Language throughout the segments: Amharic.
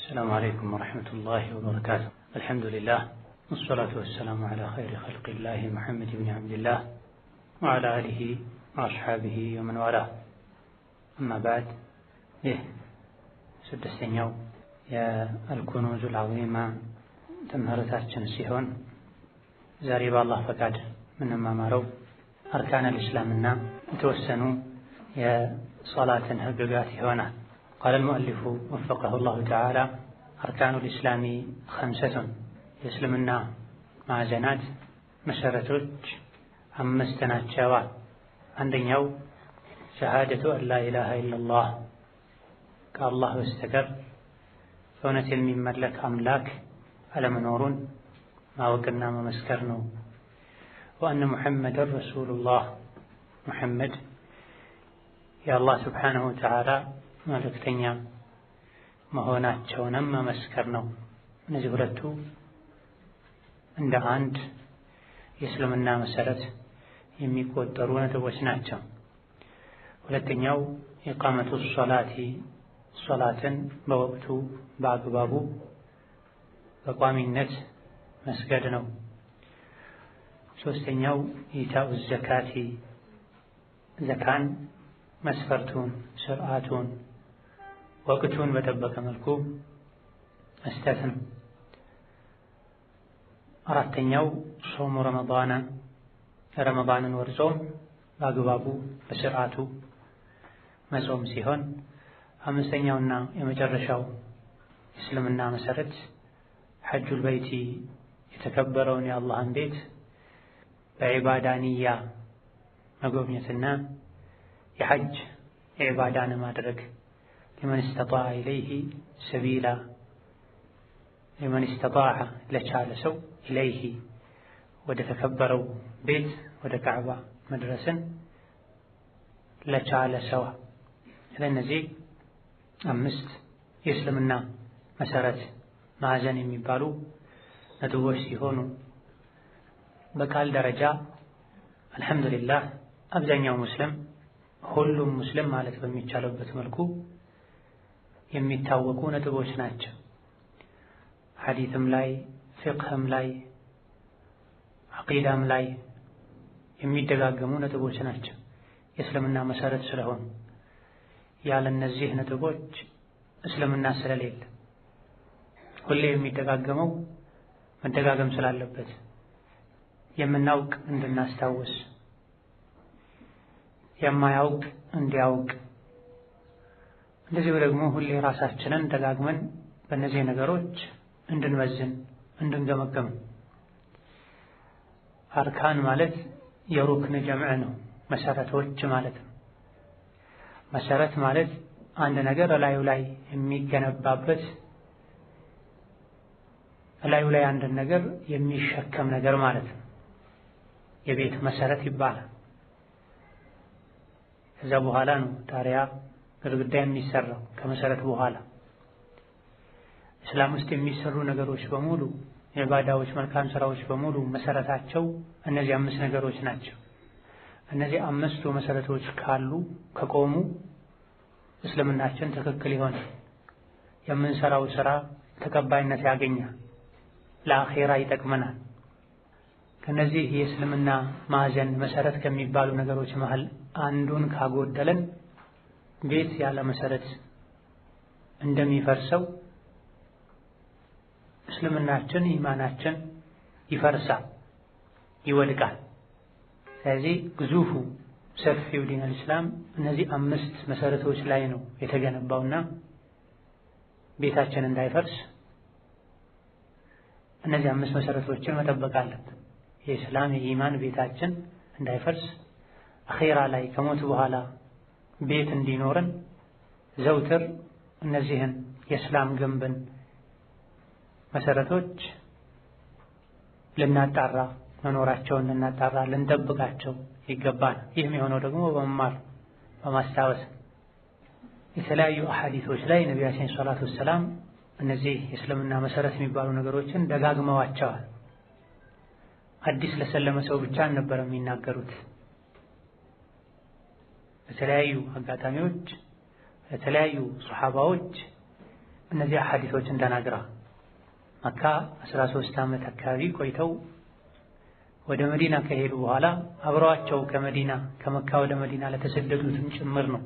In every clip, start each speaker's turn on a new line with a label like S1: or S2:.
S1: السلام عليكم ورحمة الله وبركاته. الحمد لله والصلاة والسلام على خير خلق الله محمد بن عبد الله وعلى آله وأصحابه ومن والاه. أما بعد، سدستنيو يا الكنوز العظيمة تمهرتاتشن سيهون زاري بالله فقاد من مامارو أركان الإسلام توسنوا يا صلاة هبقات هنا. قال المؤلف وفقه الله تعالى: أركان الإسلام 5 يسلمنا مع زنات مسرتوج أمستنا الشوا. عندنا شهادة أن لا إله إلا الله كالله واستكر فونة من ملك أملاك على منورون ما وقلنا ما مسكرنا، وأن محمد رسول الله محمد يا الله سبحانه وتعالى መልእክተኛ መሆናቸውንም መመስከር ነው። እነዚህ ሁለቱ እንደ አንድ የእስልምና መሰረት የሚቆጠሩ ነጥቦች ናቸው። ሁለተኛው ኢቃመቱ ሶላቲ ሶላትን በወቅቱ በአግባቡ በቋሚነት መስገድ ነው። ሶስተኛው ኢታኡ ዘካቲ ዘካን መስፈርቱን ስርዓቱን ወቅቱን በጠበቀ መልኩ መስጠት ነው። አራተኛው ጾሙ ረመዳንን ወር ጾም በአግባቡ በስርዓቱ መጾም ሲሆን፣ አምስተኛውና የመጨረሻው እስልምና መሰረት ሐጁል በይቲ የተከበረውን የአላህን ቤት በዒባዳ ንያ መጎብኘትና የሐጅ የዒባዳን ማድረግ لمن استطاع إليه سبيلا لمن استطاع لቻለ ሰው إليه ወደ ተከበረው ቤት ወደ ካዕባ መድረስን ለቻለ ሰው። ለነዚህ 5 የእስልምና መሰረት ማዕዘን የሚባሉ ነጥቦች ሲሆኑ በቃል ደረጃ አልሐምዱሊላህ አብዛኛው ሙስሊም ሁሉም ሙስሊም ማለት በሚቻልበት መልኩ የሚታወቁ ነጥቦች ናቸው። ሐዲስም ላይ ፍቅህም ላይ ዐቂዳም ላይ የሚደጋገሙ ነጥቦች ናቸው የእስልምና መሰረት ስለሆኑ። ያለ እነዚህ ነጥቦች እስልምና ስለሌለ ሁሌ የሚደጋገመው መደጋገም ስላለበት የምናውቅ እንድናስታውስ የማያውቅ እንዲያውቅ፣ እንደዚሁ ደግሞ ሁሌ ራሳችንን ደጋግመን በእነዚህ ነገሮች እንድንመዝን እንድንገመገም። አርካን ማለት የሩክን ጀምዕ ነው፣ መሰረቶች ማለት ነው። መሰረት ማለት አንድ ነገር እላዩ ላይ የሚገነባበት እላዩ ላይ አንድ ነገር የሚሸከም ነገር ማለት ነው። የቤት መሰረት ይባላል። ከዛ በኋላ ነው ጣሪያ ግድግዳ የሚሰራው ከመሰረት በኋላ። እስላም ውስጥ የሚሰሩ ነገሮች በሙሉ የዒባዳዎች መልካም ስራዎች በሙሉ መሰረታቸው እነዚህ 5 ነገሮች ናቸው። እነዚህ 5ቱ መሰረቶች ካሉ ከቆሙ እስልምናችን ትክክል ይሆናል። የምንሰራው ስራ ተቀባይነት ያገኛል፣ ለአኺራ ይጠቅመናል። ከነዚህ የእስልምና ማዕዘን መሰረት ከሚባሉ ነገሮች መሃል አንዱን ካጎደለን ቤት ያለ መሰረት እንደሚፈርሰው እስልምናችን ኢማናችን ይፈርሳል፣ ይወድቃል። ስለዚህ ግዙፉ ሰፊው ዲን አልእስላም እነዚህ 5 መሰረቶች ላይ ነው የተገነባውና ቤታችን እንዳይፈርስ እነዚህ 5 መሰረቶችን መጠበቅ አለብን። የእስላም የኢማን ቤታችን እንዳይፈርስ አኺራ ላይ ከሞት በኋላ ቤት እንዲኖረን ዘውትር እነዚህን የእስላም ግንብን መሰረቶች ልናጣራ መኖራቸውን ልናጣራ ልንጠብቃቸው ይገባል። ይህም የሆነው ደግሞ በመማር በማስታወስ የተለያዩ አሐዲሶች ላይ ነቢያችን ሰለላሁ ዐለይሂ ወሰለም እነዚህ የእስልምና መሰረት የሚባሉ ነገሮችን ደጋግመዋቸዋል። አዲስ ለሰለመ ሰው ብቻ ነበር የሚናገሩት። በተለያዩ አጋጣሚዎች ለተለያዩ ሱሐባዎች እነዚህ ሐዲሶችን ተናግራ መካ 13 ዓመት አካባቢ ቆይተው ወደ መዲና ከሄዱ በኋላ አብረዋቸው ከመካ ወደ መዲና ለተሰደዱትም ጭምር ነው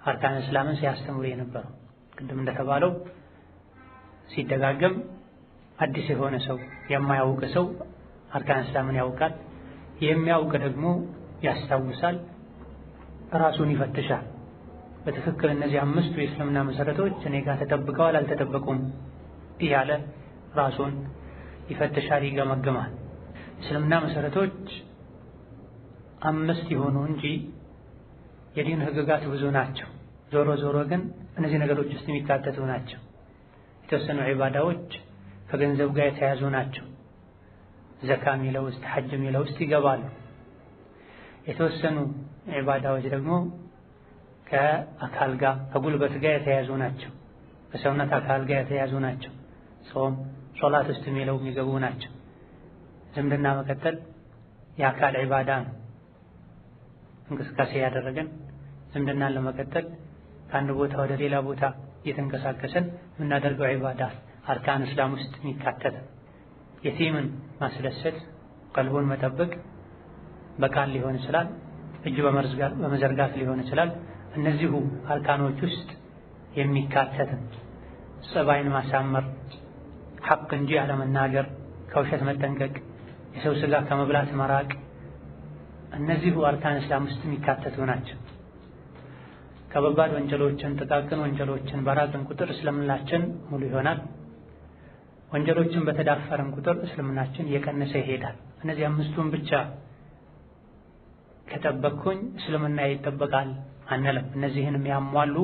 S1: አርካን እስላምን ሲያስተምሩ የነበረው። ቅድም እንደተባለው ሲደጋገም አዲስ የሆነ ሰው የማያውቅ ሰው አርካን እስላምን ያውቃል፣ የሚያውቅ ደግሞ ያስታውሳል፣ ራሱን ይፈትሻል። በትክክል እነዚህ አምስቱ የእስልምና መሰረቶች እኔ ጋር ተጠብቀዋል አልተጠበቁም እያለ ራሱን ይፈትሻል፣ ይገመግማል። እስልምና መሰረቶች 5 ይሆኑ እንጂ የዲን ህግጋት ብዙ ናቸው። ዞሮ ዞሮ ግን እነዚህ ነገሮች ውስጥ የሚካተቱ ናቸው። የተወሰኑ ዒባዳዎች ከገንዘብ ጋር የተያዙ ናቸው። ዘካ የሚለው ውስጥ ሐጅ የሚለው ውስጥ ይገባሉ። የተወሰኑ ዒባዳዎች ደግሞ ከአካል ጋር ከጉልበት ጋር የተያዙ ናቸው። ከሰውነት አካል ጋር የተያዙ ናቸው። ጾም፣ ሶላት ውስጥ የሚለው የሚገቡ ናቸው። ዝምድና መቀጠል የአካል ዒባዳ ነው። እንቅስቃሴ ያደረገን ዝምድናን ለመቀጠል ከአንድ ቦታ ወደ ሌላ ቦታ እየተንቀሳቀሰን የምናደርገው ዒባዳ አርካን እስላም ውስጥ የሚካተት። የቲምን ማስደሰት፣ ቀልቡን መጠበቅ በቃል ሊሆን ይችላል፣ እጅ በመዘርጋት ሊሆን ይችላል። እነዚሁ አርካኖች ውስጥ የሚካተት። ጸባይን ማሳመር፣ ሐቅ እንጂ አለመናገር፣ ከውሸት መጠንቀቅ፣ የሰው ስጋ ከመብላት መራቅ፣ እነዚሁ አርካን እስላም ውስጥ የሚካተቱ ናቸው። ከባባድ ወንጀሎችን ጥቃቅን ወንጀሎችን በራቅን ቁጥር እስልምናችን ሙሉ ይሆናል። ወንጀሎችን በተዳፈረን ቁጥር እስልምናችን እየቀነሰ ይሄዳል። እነዚህ 5ቱን ብቻ ከጠበቅኩኝ እስልምና ይጠበቃል አንለም። እነዚህን የሚያሟሉ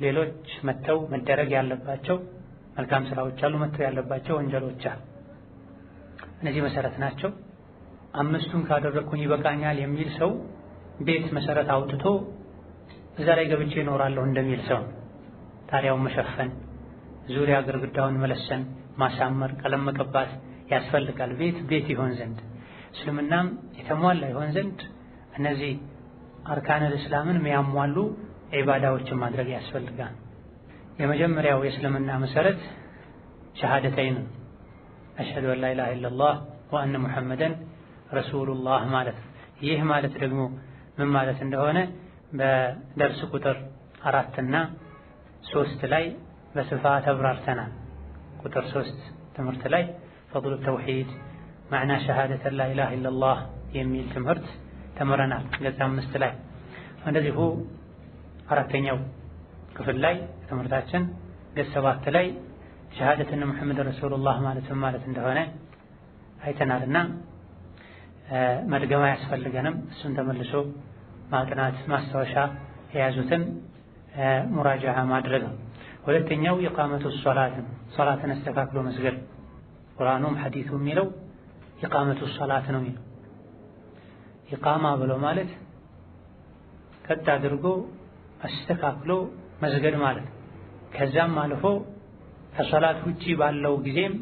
S1: ሌሎች መተው መደረግ ያለባቸው መልካም ስራዎች አሉ፣ መተው ያለባቸው ወንጀሎች አሉ። እነዚህ መሰረት ናቸው። 5ቱን ካደረግኩኝ ይበቃኛል የሚል ሰው ቤት መሰረት አውጥቶ እዛ ላይ ገብቼ እኖራለሁ እንደሚል ሰው ጣሪያውን መሸፈን፣ ዙሪያ ግድግዳውን መለሰን፣ ማሳመር፣ ቀለም መቀባት ያስፈልጋል። ቤት ይሆን ዘንድ እስልምናም የተሟላ ይሆን ዘንድ እነዚህ አርካነል እስላምን የሚያሟሉ ዒባዳዎችን ማድረግ ያስፈልጋል። የመጀመሪያው የእስልምና መሰረት ሸሃደተይን አሽሀዱ አን ላ ኢላሃ ኢለላህ ወአነ ሙሐመደን ረሱሉላህ ማለት ነው። ይህ ማለት ደግሞ ምን ማለት እንደሆነ በደርስ ቁጥር 4 እና 3 ላይ በስፋት አብራርተናል። ቁጥር 3 ትምህርት ላይ ፈضሉ ተውሂድ ማዕና ሸሃደተ ላ ኢላሃ ኢለላህ የሚል ትምህርት ተምረናል። ገጽ 5 ላይ እንደዚሁ 4ኛው ክፍል ላይ ትምህርታችን ገጽ 7 ላይ ሸሃደተ ሙሐመድ ረሱሉላህ ማለት እንደሆነ አይተናልና መድገም አያስፈልገንም። እሱን ተመልሶ ማጥናት ማስታወሻ የያዙትን ሙራጃዓ ማድረግ ነው። ሁለተኛው ኢቃመቱ ሶላትን አስተካክሎ መስገድ። ቁርአኑም ሐዲሱ የሚለው ኢቃመቱ ሶላት ነው የሚለው። ኢቃማ ብሎ ማለት ቀጥ አድርጎ አስተካክሎ መስገድ ማለት ነው። ከዛም አልፎ ከሶላት ውጪ ባለው ጊዜም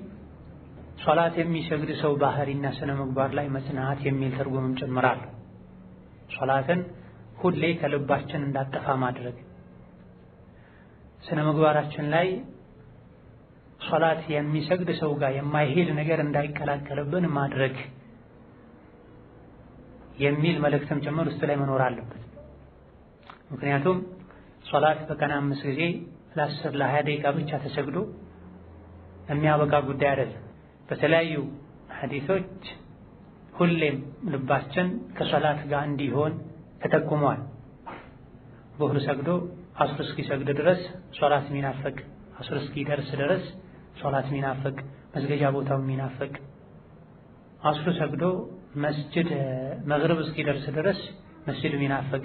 S1: ሶላት የሚሰግድ ሰው ባህሪና ስነ ምግባር ላይ መጽናት የሚል ትርጉምም ጨምራል። ሶላትን ሁሌ ከልባችን እንዳጠፋ ማድረግ፣ ስነ ምግባራችን ላይ ሶላት የሚሰግድ ሰው ጋር የማይሄድ ነገር እንዳይቀላቀልብን ማድረግ የሚል መልእክትም ጭምር ውስጥ ላይ መኖር አለበት። ምክንያቱም ሶላት በቀን 5 ጊዜ ለ10 ለ20 ደቂቃ ብቻ ተሰግዶ የሚያበቃ ጉዳይ አይደለም። በተለያዩ ሐዲሶች ሁሌም ልባችን ከሶላት ጋር እንዲሆን ተጠቁሟል። ዙህር ሰግዶ አስር እስኪሰግድ ድረስ ሶላት ሚናፍቅ፣ አስር እስኪደርስ ድረስ ሶላት ሚናፍቅ፣ መስገጃ ቦታው ሚናፍቅ፣ አስር ሰግዶ መስጂድ መግሪብ እስኪደርስ ድረስ መስጂድ ሚናፍቅ፣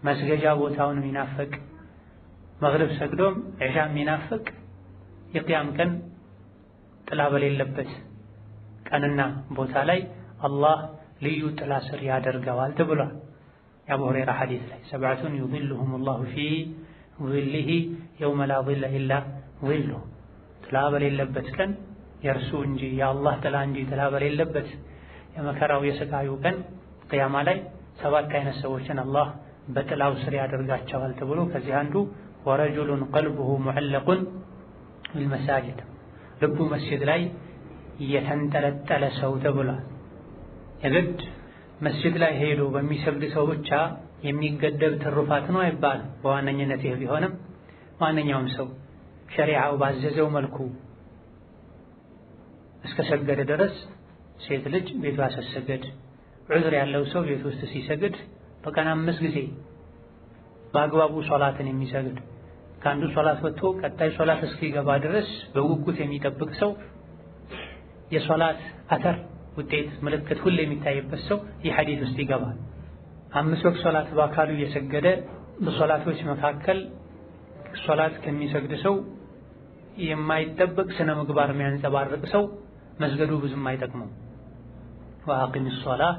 S1: መስገጃ ቦታውን ሚናፍቅ፣ መግሪብ ሰግዶም ዒሻ ሚናፍቅ፣ የቅያም ቀን ጥላ በሌለበት ቀንና ቦታ ላይ አላህ ልዩ ጥላ ስር ያደርገዋል ተብሏል። የአቡ ሁረይራ ሐዲስ ላይ ሰብዐቱን ዩዚልሁም ላሁ ፊ ዚሊሂ የውመ ላ ዚለ ኢላ ዚሉሁ፣ ጥላ በሌለበት ቀን የእርሱ እንጂ የአላህ ጥላ እንጂ ጥላ በሌለበት የመከራው የስቃዩ ቀን ቅያማ ላይ 7 አይነት ሰዎችን አላህ በጥላው ስር ያደርጋቸዋል ተብሎ ከዚህ አንዱ ወረጁሉን ቀልቡሁ ሙዐለቁን ቢልመሳጅድ ልቡ መስጂድ ላይ የተንጠለጠለ ሰው ተብሏል። የግድ መስጂድ ላይ ሄዶ በሚሰግድ ሰው ብቻ የሚገደብ ትሩፋት ነው አይባልም። በዋነኝነት ይህ ቢሆንም ማንኛውም ሰው ሸሪዓው ባዘዘው መልኩ እስከ ሰገደ ድረስ ሴት ልጅ ቤቷ ስትሰግድ፣ ዑዝር ያለው ሰው ቤት ውስጥ ሲሰግድ በቀን 5 ጊዜ በአግባቡ ሶላትን የሚሰግድ ከአንዱ ሶላት ወጥቶ ቀጣይ ሶላት እስኪገባ ድረስ በጉጉት የሚጠብቅ ሰው የሶላት አተር ውጤት ምልክት ሁሌ የሚታይበት ሰው ይህ ሐዲስ ውስጥ ይገባል። 5 ወቅት ሶላት በአካሉ እየሰገደ በሶላቶች መካከል ሶላት ከሚሰግድ ሰው የማይጠበቅ ስነ ምግባር የሚያንጸባርቅ ሰው መስገዱ ብዙም አይጠቅመው። ወአቂም ሶላህ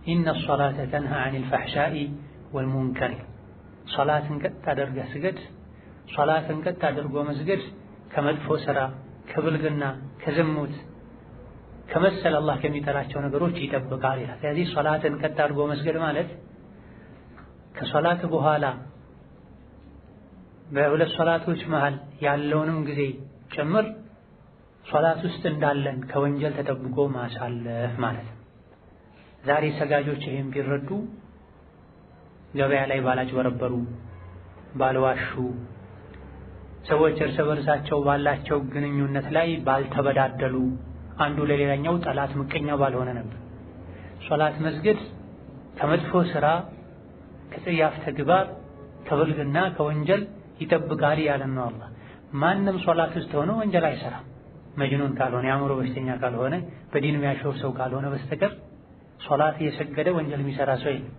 S1: ኢነ ሶላተ ተንሃ ዐኒል ፈሕሻኢ ወልሙንከር ሶላትን ቀጥ አድርገህ ስገድ። ሶላትን ቀጥ አድርጎ መስገድ ከመጥፎ ስራ፣ ከብልግና፣ ከዝሙት ከመሰል አላህ ከሚጠላቸው ነገሮች ይጠብቃል ይላል። ስለዚህ ሶላትን ቀጥ አድርጎ መስገድ ማለት ከሶላት በኋላ በሁለት ሶላቶች መሃል ያለውንም ጊዜ ጭምር ሶላት ውስጥ እንዳለን ከወንጀል ተጠብቆ ማሳለፍ ማለት ነው። ዛሬ ሰጋጆች ይሄን ቢረዱ ገበያ ላይ ባላጭበረበሩ፣ ባልዋሹ፣ ሰዎች እርስ በርሳቸው ባላቸው ግንኙነት ላይ ባልተበዳደሉ፣ አንዱ ለሌላኛው ጠላት ምቀኛ ባልሆነ ነበር። ሶላት መስገድ ከመጥፎ ስራ፣ ከጽያፍ ተግባር፣ ከብልግና፣ ከወንጀል ይጠብቃል ያለን ነው አላህ። ማንም ሶላት ውስጥ ሆኖ ወንጀል አይሰራም። መጅኑን ካልሆነ የአእምሮ በሽተኛ ካልሆነ በዲን የሚያሾፍ ሰው ካልሆነ በስተቀር ሶላት እየሰገደ ወንጀል የሚሰራ ሰው የለም።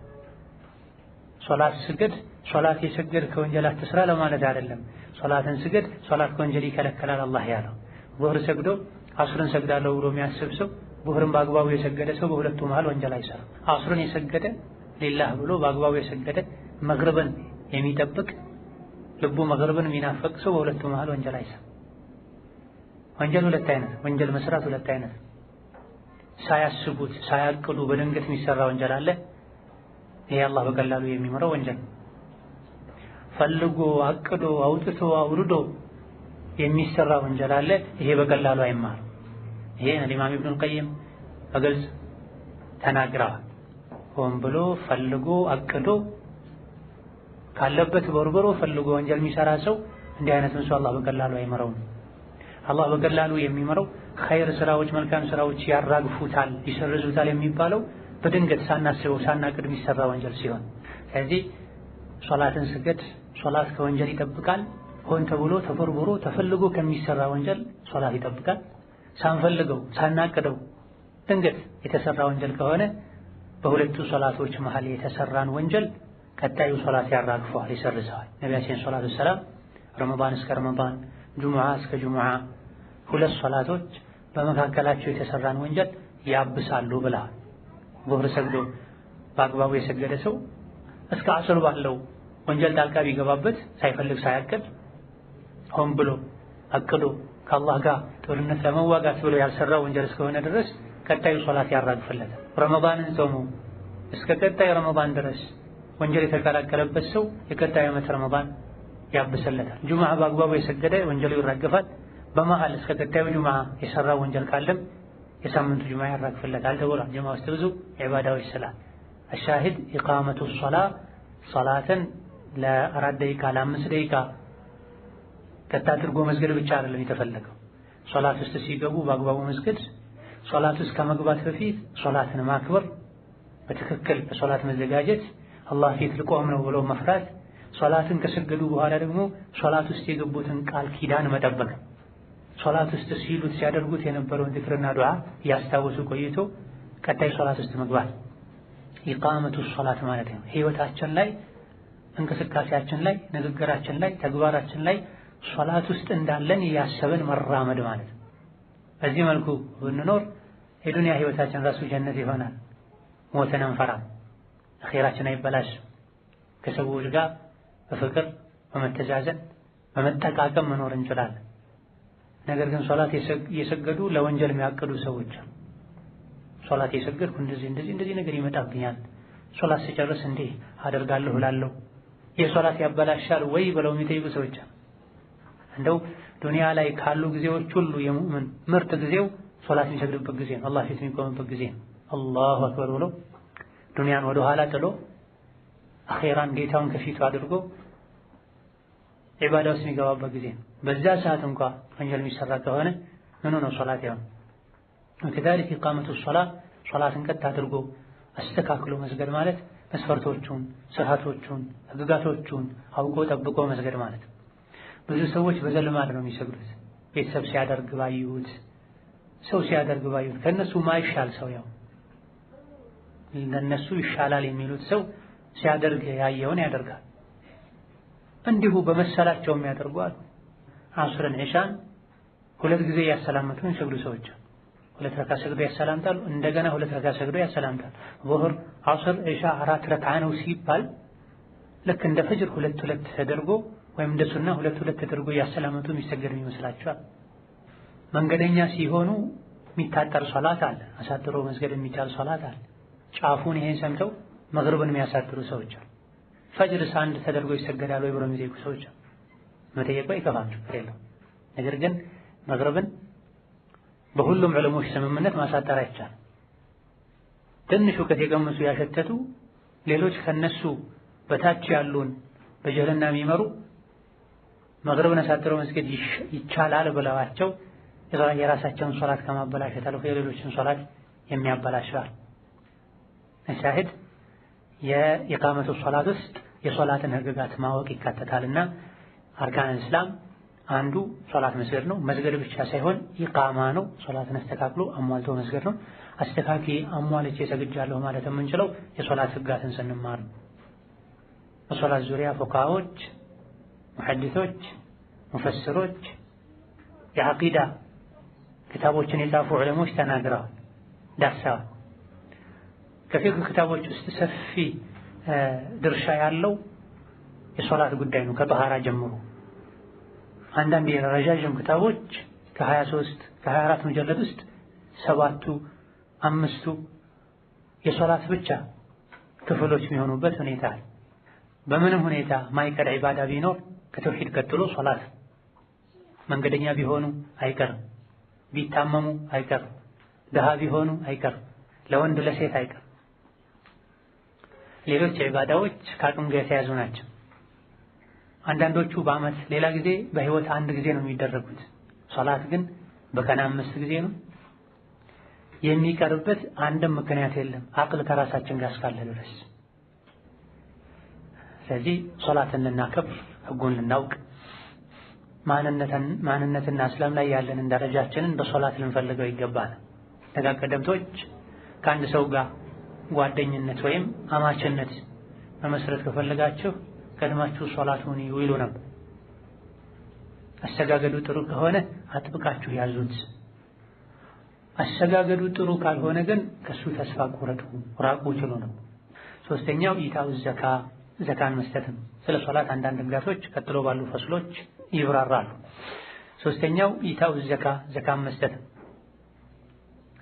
S1: ሶላት ስገድ፣ ሶላት የሰገድ ከወንጀል አትስራ ለማለት አይደለም። ሶላትን ስገድ፣ ሶላት ከወንጀል ይከለከላል አላህ ያለው። ዙህር ሰግዶ አስርን ሰግዳለሁ ብሎ የሚያስብ ሰው ዙህርን በአግባቡ የሰገደ ሰው በሁለቱ መሃል ወንጀል አይሰራም። አስርን የሰገደ ሊላህ ብሎ በአግባቡ የሰገደ መግሪብን የሚጠብቅ ልቡ መግሪብን የሚናፈቅ ሰው በሁለቱ መሃል ወንጀል አይሰራም። ወንጀል ሁለት አይነት፣ ወንጀል መስራት ሁለት አይነት። ሳያስቡት ሳያቅዱ በድንገት የሚሰራ ወንጀል አለ። ይሄ አላህ በቀላሉ የሚምረው ወንጀል። ፈልጎ አቅዶ አውጥቶ አውርዶ የሚሰራ ወንጀል አለ። ይሄ በቀላሉ አይማርም። ይሄን ኢማም ኢብኑል ቀይም በግልጽ ተናግረዋል። ሆን ብሎ ፈልጎ አቅዶ ካለበት በርበሮ ፈልጎ ወንጀል የሚሰራ ሰው እንዲህ አይነቱን ሰው አላህ በቀላሉ አይምረውም። አላህ በቀላሉ የሚምረው ኸይር ስራዎች፣ መልካም ስራዎች ያራግፉታል፣ ይሰርዙታል የሚባለው በድንገት ሳናስበው ሳናቅድ የሚሰራ ወንጀል ሲሆን፣ ስለዚህ ሶላትን ስገድ፣ ሶላት ከወንጀል ይጠብቃል። ሆን ተብሎ ተበርብሮ ተፈልጎ ከሚሰራ ወንጀል ሶላት ይጠብቃል። ሳንፈልገው ሳናቅደው ድንገት የተሰራ ወንጀል ከሆነ በሁለቱ ሶላቶች መሃል የተሰራን ወንጀል ቀጣዩ ሶላት ያራግፈዋል፣ ይሰርዘዋል። ነቢያችን ሰለላሁ ዐለይሂ ወሰለም ረመዳን እስከ ረመዳን፣ ጁሙዓ እስከ ጁሙዓ ሁለት ሶላቶች በመካከላቸው የተሰራን ወንጀል ያብሳሉ ብለዋል። ዙህር ሰግዶ በአግባቡ የሰገደ ሰው እስከ አስር ባለው ወንጀል ጣልቃ ቢገባበት ሳይፈልግ ሳያቅድ ሆን ብሎ አቅዶ ከአላህ ጋር ጦርነት ለመዋጋት ብሎ ያልሰራው ወንጀል እስከሆነ ድረስ ቀጣዩ ሶላት ያራግፍለታል። ረመዳንን ጾሞ እስከ ቀጣይ ረመዳን ድረስ ወንጀል የተቀላቀለበት ሰው የቀጣዩ ዓመት ረመዳን ያብስለታል። ጁሙዓ በአግባቡ የሰገደ ወንጀሉ ይራገፋል። በመሃል እስከ ቀጣዩ ጁሙዓ የሰራው ወንጀል ካለም የሳምንቱ ጁሙዓ ያራግፍለታል ተብሏል። ጁሙዓ ውስጥ ብዙ ዒባዳዎች ስላል አሻሂድ ኢቃመቱ ሶላትን ለ4 ደቂቃ ለ5 ደቂቃ ቀጥ አድርጎ መስገድ ብቻ አይደለም የተፈለገው። ሶላት ውስጥ ሲገቡ በአግባቡ መስገድ፣ ሶላት ውስጥ ከመግባት በፊት ሶላትን ማክበር፣ በትክክል በሶላት መዘጋጀት፣ አላህ ፊት ልቆም ነው ብሎ መፍራት፣ ሶላትን ከሰገዱ በኋላ ደግሞ ሶላት ውስጥ የገቡትን ቃል ኪዳን መጠበቅ፣ ሶላት ውስጥ ሲሉት ሲያደርጉት የነበረውን ዝክርና ዱዓ ያስታወሱ ቆይቶ ቀጣይ ሶላት ውስጥ መግባት ኢቃመቱ ሶላት ማለት ነው። ህይወታችን ላይ እንቅስቃሴያችን ላይ ንግግራችን ላይ ተግባራችን ላይ ሶላት ውስጥ እንዳለን ያሰበን መራመድ ማለት ነው። በዚህ መልኩ ብንኖር የዱንያ ህይወታችን ራሱ ጀነት ይሆናል። ሞተን አንፈራም፣ አኺራችን አይበላሽም። ከሰዎች ጋር በፍቅር በመተዛዘን በመጠቃቀም መኖር እንችላለን። ነገር ግን ሶላት የሰገዱ ለወንጀል የሚያቅዱ ሰዎች ሶላት የሰገድኩ እንደዚህ ነገር ይመጣብኛል፣ ሶላት ስጨርስ እንዲህ አደርጋለሁ እላለሁ የሶላት ያበላሻል ወይ ብለው የሚጠይቁ ሰዎች እንደው ዱንያ ላይ ካሉ ጊዜዎች ሁሉ የሙእምን ምርጥ ጊዜው ሶላት የሚሰግድበት ጊዜ ነው። አላህ ፊት የሚቆምበት ጊዜ ነው። አላሁ አክበር ብሎ ዱንያን ወደ ኋላ ጥሎ አኺራን ጌታውን ከፊቱ አድርጎ ዒባዳ ውስጥ የሚገባበት ጊዜ ነው። በዛ ሰዓት እንኳን ወንጀል የሚሰራ ከሆነ ምኑ ነው ሶላት ያው ወከዛሊክ ኢቃመቱ ሶላትን ቀጥ አድርጎ አስተካክሎ መስገድ ማለት መስፈርቶቹን፣ ስርዓቶቹን፣ ህግጋቶቹን አውቆ ጠብቆ መስገድ ማለት። ብዙ ሰዎች በዘልማድ ነው የሚሰግዱት። ቤተሰብ ሲያደርግ ባዩት፣ ሰው ሲያደርግ ባዩት ከነሱ ማይሻል ሰው ያው ለነሱ ይሻላል የሚሉት ሰው ሲያደርግ ያየውን ያደርጋል። እንዲሁ በመሰላቸውም ያደርጓል። ዐስርን ዒሻን 2 ጊዜ ያሰላመቱ የሚሰግዱ ሰዎች 2 ረካ ሰግዶ ያሰላምታሉ። እንደገና 2 ረካ ሰግዶ ያሰላምታል። ዙህር፣ ዐስር፣ ዒሻ 4 ረካ ነው ሲባል ልክ እንደ ፈጅር 2 ተደርጎ ወይም እንደ ሱና 2 ተደርጎ ያሰላመቱ የሚሰገድ ይመስላቸዋል። መንገደኛ ሲሆኑ የሚታጠር ሶላት አለ። አሳጥሮ መስገድ የሚቻል ሶላት አለ። ጫፉን ይሄን ሰምተው መግሪብን የሚያሳጥሩ ሰዎች አሉ። ፈጅርስ 1 ተደርጎ ይሰገዳል ወይ ብለው የሚጠይቁ ሰዎች አሉ። መጠየቁ አይከፋም፣ ችግር የለውም። ነገር ግን መግሪብን በሁሉም ዕለሞች ስምምነት ማሳጠር አይቻልም። ትንሽ እውቀት የቀመሱ ያሸተቱ ሌሎች ከነሱ በታች ያሉን በጀህልና የሚመሩ መግሪብን አሳጥሮ መስገድ ይቻላል ብለዋቸው የራሳቸውን ሶላት ከማበላሸት አልፎ የሌሎችን ሶላት የሚያበላሻል። ሻሂድ የኢቃመቱ ሶላት ውስጥ የሶላትን ህግጋት ማወቅ ይካተታልና አርካን እስላም አንዱ ሶላት መስገድ ነው። መስገድ ብቻ ሳይሆን ኢቃማ ነው። ሶላትን አስተካክሎ አሟልቶ መስገድ ነው። አስተካኪ አሟልቼ ሰግጃለሁ ማለት የምንችለው የሶላት ህግጋትን ስንማር ነው። በሶላት ዙሪያ ፉቃሃዎች፣ ሙሐዲሶች፣ ሙፈስሮች፣ የዐቂዳ ክታቦችን የጻፉ ዑለሞች ተናግረዋል፣ ዳሰዋል። ከፊቅህ ክታቦች ውስጥ ሰፊ ድርሻ ያለው የሶላት ጉዳይ ነው ከጠሃራ ጀምሮ። አንዳንድ የረጃጅም ክታቦች ከ23 ከ24 ሙጀለድ ውስጥ 7ቱ 5ቱ የሶላት ብቻ ክፍሎች የሚሆኑበት ሁኔታ አለ። በምንም ሁኔታ ማይቀር ዒባዳ ቢኖር ከተውሂድ ቀጥሎ ሶላት። መንገደኛ ቢሆኑ አይቀርም፣ ቢታመሙ አይቀርም፣ ድሃ ቢሆኑ አይቀርም፣ ለወንድ ለሴት አይቀርም። ሌሎች ዒባዳዎች ከአቅም ጋር የተያዙ ናቸው። አንዳንዶቹ በዓመት ሌላ ጊዜ በህይወት 1 ጊዜ ነው የሚደረጉት። ሶላት ግን በቀን 5 ጊዜ ነው የሚቀርበት። አንድም ምክንያት የለም አቅል ከራሳችን ጋር እስካለ ድረስ። ስለዚህ ሶላትን ልናከብር፣ ህጉን ልናውቅ፣ ማንነትና እስላም ላይ ያለንን ደረጃችንን በሶላት ልንፈልገው ይገባል። ደጋግ ቀደምቶች ከአንድ ሰው ጋር ጓደኝነት ወይም አማችነት መመስረት ከፈለጋችሁ ቀድማችሁ ሶላቱን ይውሉ ነበር። አሰጋገዱ ጥሩ ከሆነ አጥብቃችሁ ያዙት። አሰጋገዱ ጥሩ ካልሆነ ግን ከሱ ተስፋ ቁረጡ፣ ራቁ ችሎ ነው። ሶስተኛው ኢታኡ ዘካን መስጠት ነው። ስለ ሶላት አንዳንድ ህግጋቶች ቀጥሎ ባሉ ፈስሎች ይብራራሉ። ሶስተኛው ኢታኡ ዘካን መስጠት ነው።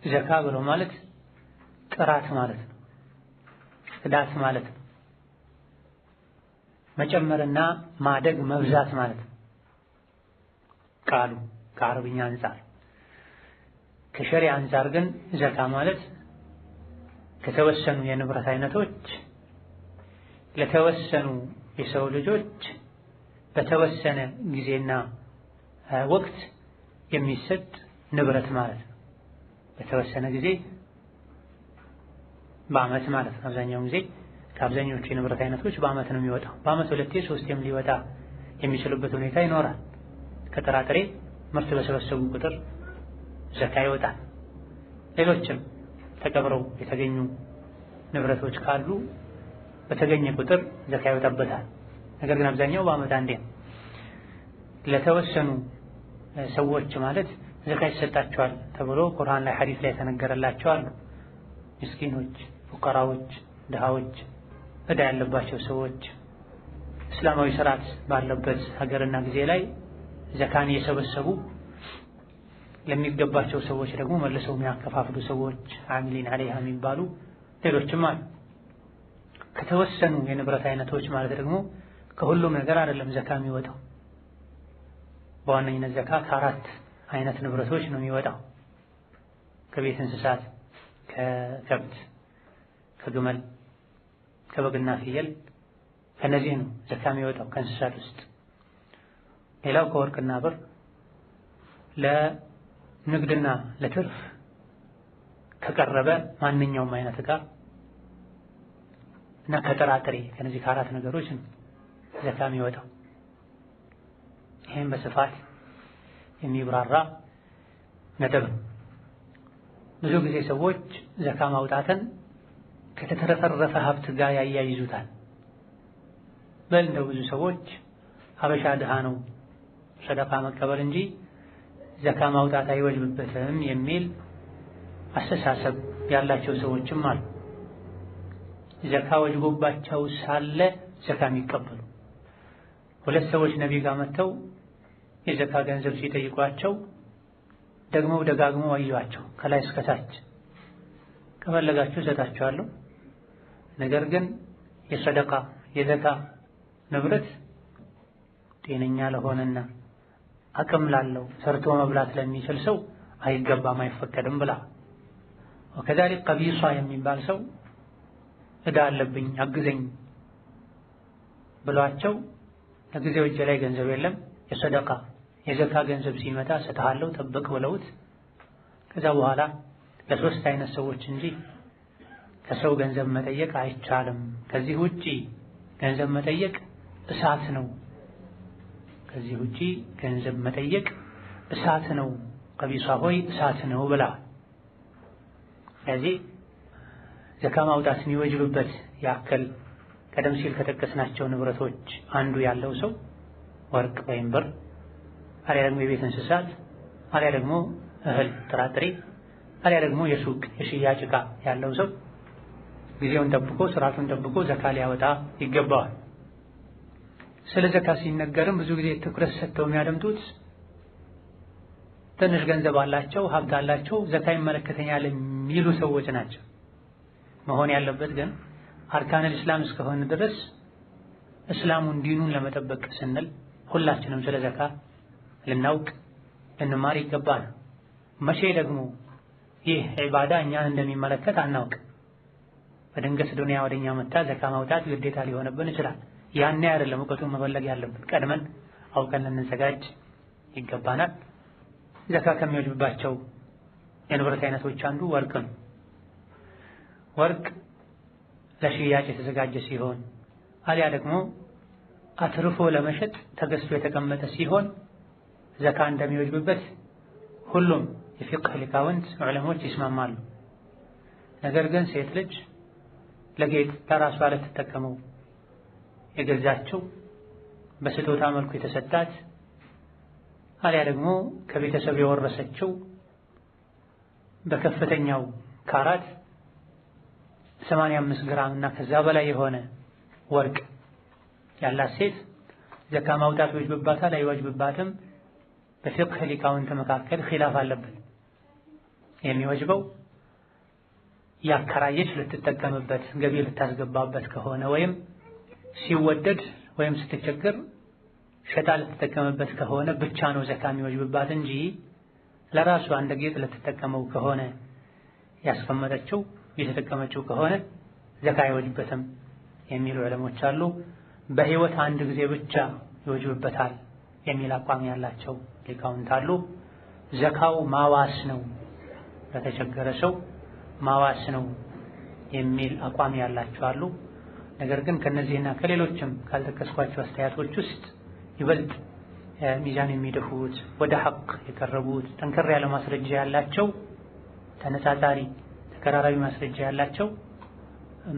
S1: ዘካ ብሎ ማለት ጥራት ማለት ነው፣ ጽዳት ማለት ነው፣ መጨመርና ማደግ መብዛት ማለት ነው ቃሉ ከአረብኛ አንፃር። ከሸሪዓ አንፃር ግን ዘካ ማለት ከተወሰኑ የንብረት አይነቶች ለተወሰኑ የሰው ልጆች በተወሰነ ጊዜና ወቅት የሚሰጥ ንብረት ማለት ነው። በተወሰነ ጊዜ በዓመት ማለት ነው። አብዛኛውን ጊዜ ከአብዛኞቹ የንብረት አይነቶች በዓመት ነው የሚወጣው። በዓመት 2 3 ሊወጣ የሚችልበት ሁኔታ ይኖራል። ከጥራጥሬ ምርት በሰበሰቡ ቁጥር ዘካ ይወጣል። ሌሎችም ተቀብረው የተገኙ ንብረቶች ካሉ በተገኘ ቁጥር ዘካ ይወጣበታል። ነገር ግን አብዛኛው በዓመት አንዴ ነው። ለተወሰኑ ሰዎች ማለት ዘካ ይሰጣቸዋል ተብሎ ቁርአን ላይ ሐዲስ ላይ ተነገረላቸው አሉ። ምስኪኖች፣ ፉቀራዎች፣ ድሃዎች፣ ዕዳ ያለባቸው ሰዎች እስላማዊ ስርዓት ባለበት ሀገርና ጊዜ ላይ ዘካን እየሰበሰቡ ለሚገባቸው ሰዎች ደግሞ መልሰው የሚያከፋፍሉ ሰዎች አሚሊን አለይሃ የሚባሉ ሌሎችም አሉ። ከተወሰኑ የንብረት አይነቶች ማለት ደግሞ ከሁሉም ነገር አይደለም ዘካ የሚወጣው። በዋነኝነት ዘካ ከአራት አይነት ንብረቶች ነው የሚወጣው። ከቤት እንስሳት፣ ከከብት፣ ከግመል፣ ከበግና ፍየል ከነዚህ ነው ዘካ የሚወጣው ከእንስሳት ውስጥ። ሌላው ከወርቅና ብር፣ ለንግድና ለትርፍ ከቀረበ ማንኛውም አይነት ዕቃ እና ከጥራጥሬ ከነዚህ ከአራት ነገሮች ነው ዘካ የሚወጣው። ይህም በስፋት የሚብራራ ነጥብ ነው። ብዙ ጊዜ ሰዎች ዘካ ማውጣትን ከተትረፈረፈ ሀብት ጋር ያያይዙታል። በል እንደው ብዙ ሰዎች ሀበሻ ድሃ ነው ሰደቃ መቀበል እንጂ ዘካ ማውጣት አይወጅብበትም የሚል አስተሳሰብ ያላቸው ሰዎችም አሉ። ዘካ ወጅቦባቸው ሳለ ዘካ የሚቀበሉ ሁለት ሰዎች ነቢይ ጋር መጥተው የዘካ ገንዘብ ሲጠይቋቸው ደግመው ደጋግመው አዩዋቸው ከላይ እስከ ታች። ከፈለጋችሁ እሰጣችኋለሁ፣ ነገር ግን የሰደቃ የዘካ ንብረት ጤነኛ ለሆነና አቅም ላለው ሰርቶ መብላት ለሚችል ሰው አይገባም አይፈቀድም ብላ። ወከዛሊክ ቀቢሷ የሚባል ሰው ዕዳ አለብኝ አግዘኝ ብሏቸው ለጊዜው እጄ ላይ ገንዘብ የለም የሰደቃ የዘካ ገንዘብ ሲመጣ እሰጥሃለሁ ጠብቅ ብለውት ከዛ በኋላ ለሶስት አይነት ሰዎች እንጂ ከሰው ገንዘብ መጠየቅ አይቻልም፣ ከዚህ ውጪ ገንዘብ መጠየቅ እሳት ነው፣ ከዚህ ውጪ ገንዘብ መጠየቅ እሳት ነው፣ ቀቢሷ ሆይ እሳት ነው ብላ። ስለዚህ ዘካ ማውጣት የሚወጅብበት ያክል ቀደም ሲል ከጠቀስናቸው ንብረቶች አንዱ ያለው ሰው ወርቅ ወይም ብር፣ አሊያ ደግሞ የቤት እንስሳት፣ አሊያ ደግሞ እህል ጥራጥሬ፣ አሊያ ደግሞ የሱቅ የሽያጭ ዕቃ ያለው ሰው ጊዜውን ጠብቆ ስርዓቱን ጠብቆ ዘካ ሊያወጣ ይገባዋል። ስለ ዘካ ሲነገርም ብዙ ጊዜ ትኩረት ሰጥተው የሚያደምጡት ትንሽ ገንዘብ አላቸው ሀብት አላቸው ዘካ ይመለከተኛል የሚሉ ሰዎች ናቸው። መሆን ያለበት ግን አርካነል እስላም እስከሆነ ድረስ እስላሙን ዲኑን ለመጠበቅ ስንል ሁላችንም ስለ ዘካ ልናውቅ ልንማር ይገባል። መቼ ደግሞ ይህ ዒባዳ እኛን እንደሚመለከት አናውቅ። በድንገት ዱንያ ወደኛ መጣ ዘካ ማውጣት ግዴታ ሊሆንብን ይችላል። ያኔ አይደለም እውቀቱን መፈለግ ያለብን፣ ቀድመን አውቀን ልንዘጋጅ ይገባናል። ዘካ ከሚወጅብባቸው የንብረት አይነቶች አንዱ ወርቅ ነው። ወርቅ ለሽያጭ የተዘጋጀ ሲሆን አሊያ ደግሞ አትርፎ ለመሸጥ ተገዝቶ የተቀመጠ ሲሆን ዘካ እንደሚወጅብበት ሁሉም የፊቅህ ሊቃውንት ዑለሞች ይስማማሉ። ነገር ግን ሴት ልጅ ለጌጥ ለራሷ ልትጠቀመው የገዛችው በስጦታ መልኩ የተሰጣት አሊያ ደግሞ ከቤተሰብ የወረሰችው በከፍተኛው ካራት 85 ግራም እና ከዛ በላይ የሆነ ወርቅ ያላት ሴት ዘካ ማውጣት ይወጅብባታል አይወጅብባትም? በፊቅህ ሊቃውንት መካከል ኺላፍ አለበት። የሚወጅበው ያከራየች ልትጠቀምበት ገቢ ልታስገባበት ከሆነ ወይም ሲወደድ ወይም ስትቸገር ሸጣ ልትጠቀምበት ከሆነ ብቻ ነው ዘካ የሚወጅብባት እንጂ ለራሷ እንደ ጌጥ ልትጠቀመው ከሆነ ያስቀመጠችው የተጠቀመችው ከሆነ ዘካ አይወጅበትም የሚሉ ዑለሞች አሉ። በህይወት አንድ ጊዜ ብቻ ይወጅብበታል የሚል አቋም ያላቸው ሊቃውንት አሉ። ዘካው ማዋስ ነው፣ ለተቸገረ ሰው ማዋስ ነው የሚል አቋም ያላቸው አሉ። ነገር ግን ከነዚህና ከሌሎችም ካልጠቀስኳቸው አስተያየቶች ውስጥ ይበልጥ ሚዛን የሚደፉት ወደ ሐቅ የቀረቡት ጠንከር ያለ ማስረጃ ያላቸው ተነጻጻሪ ተቀራራቢ ማስረጃ ያላቸው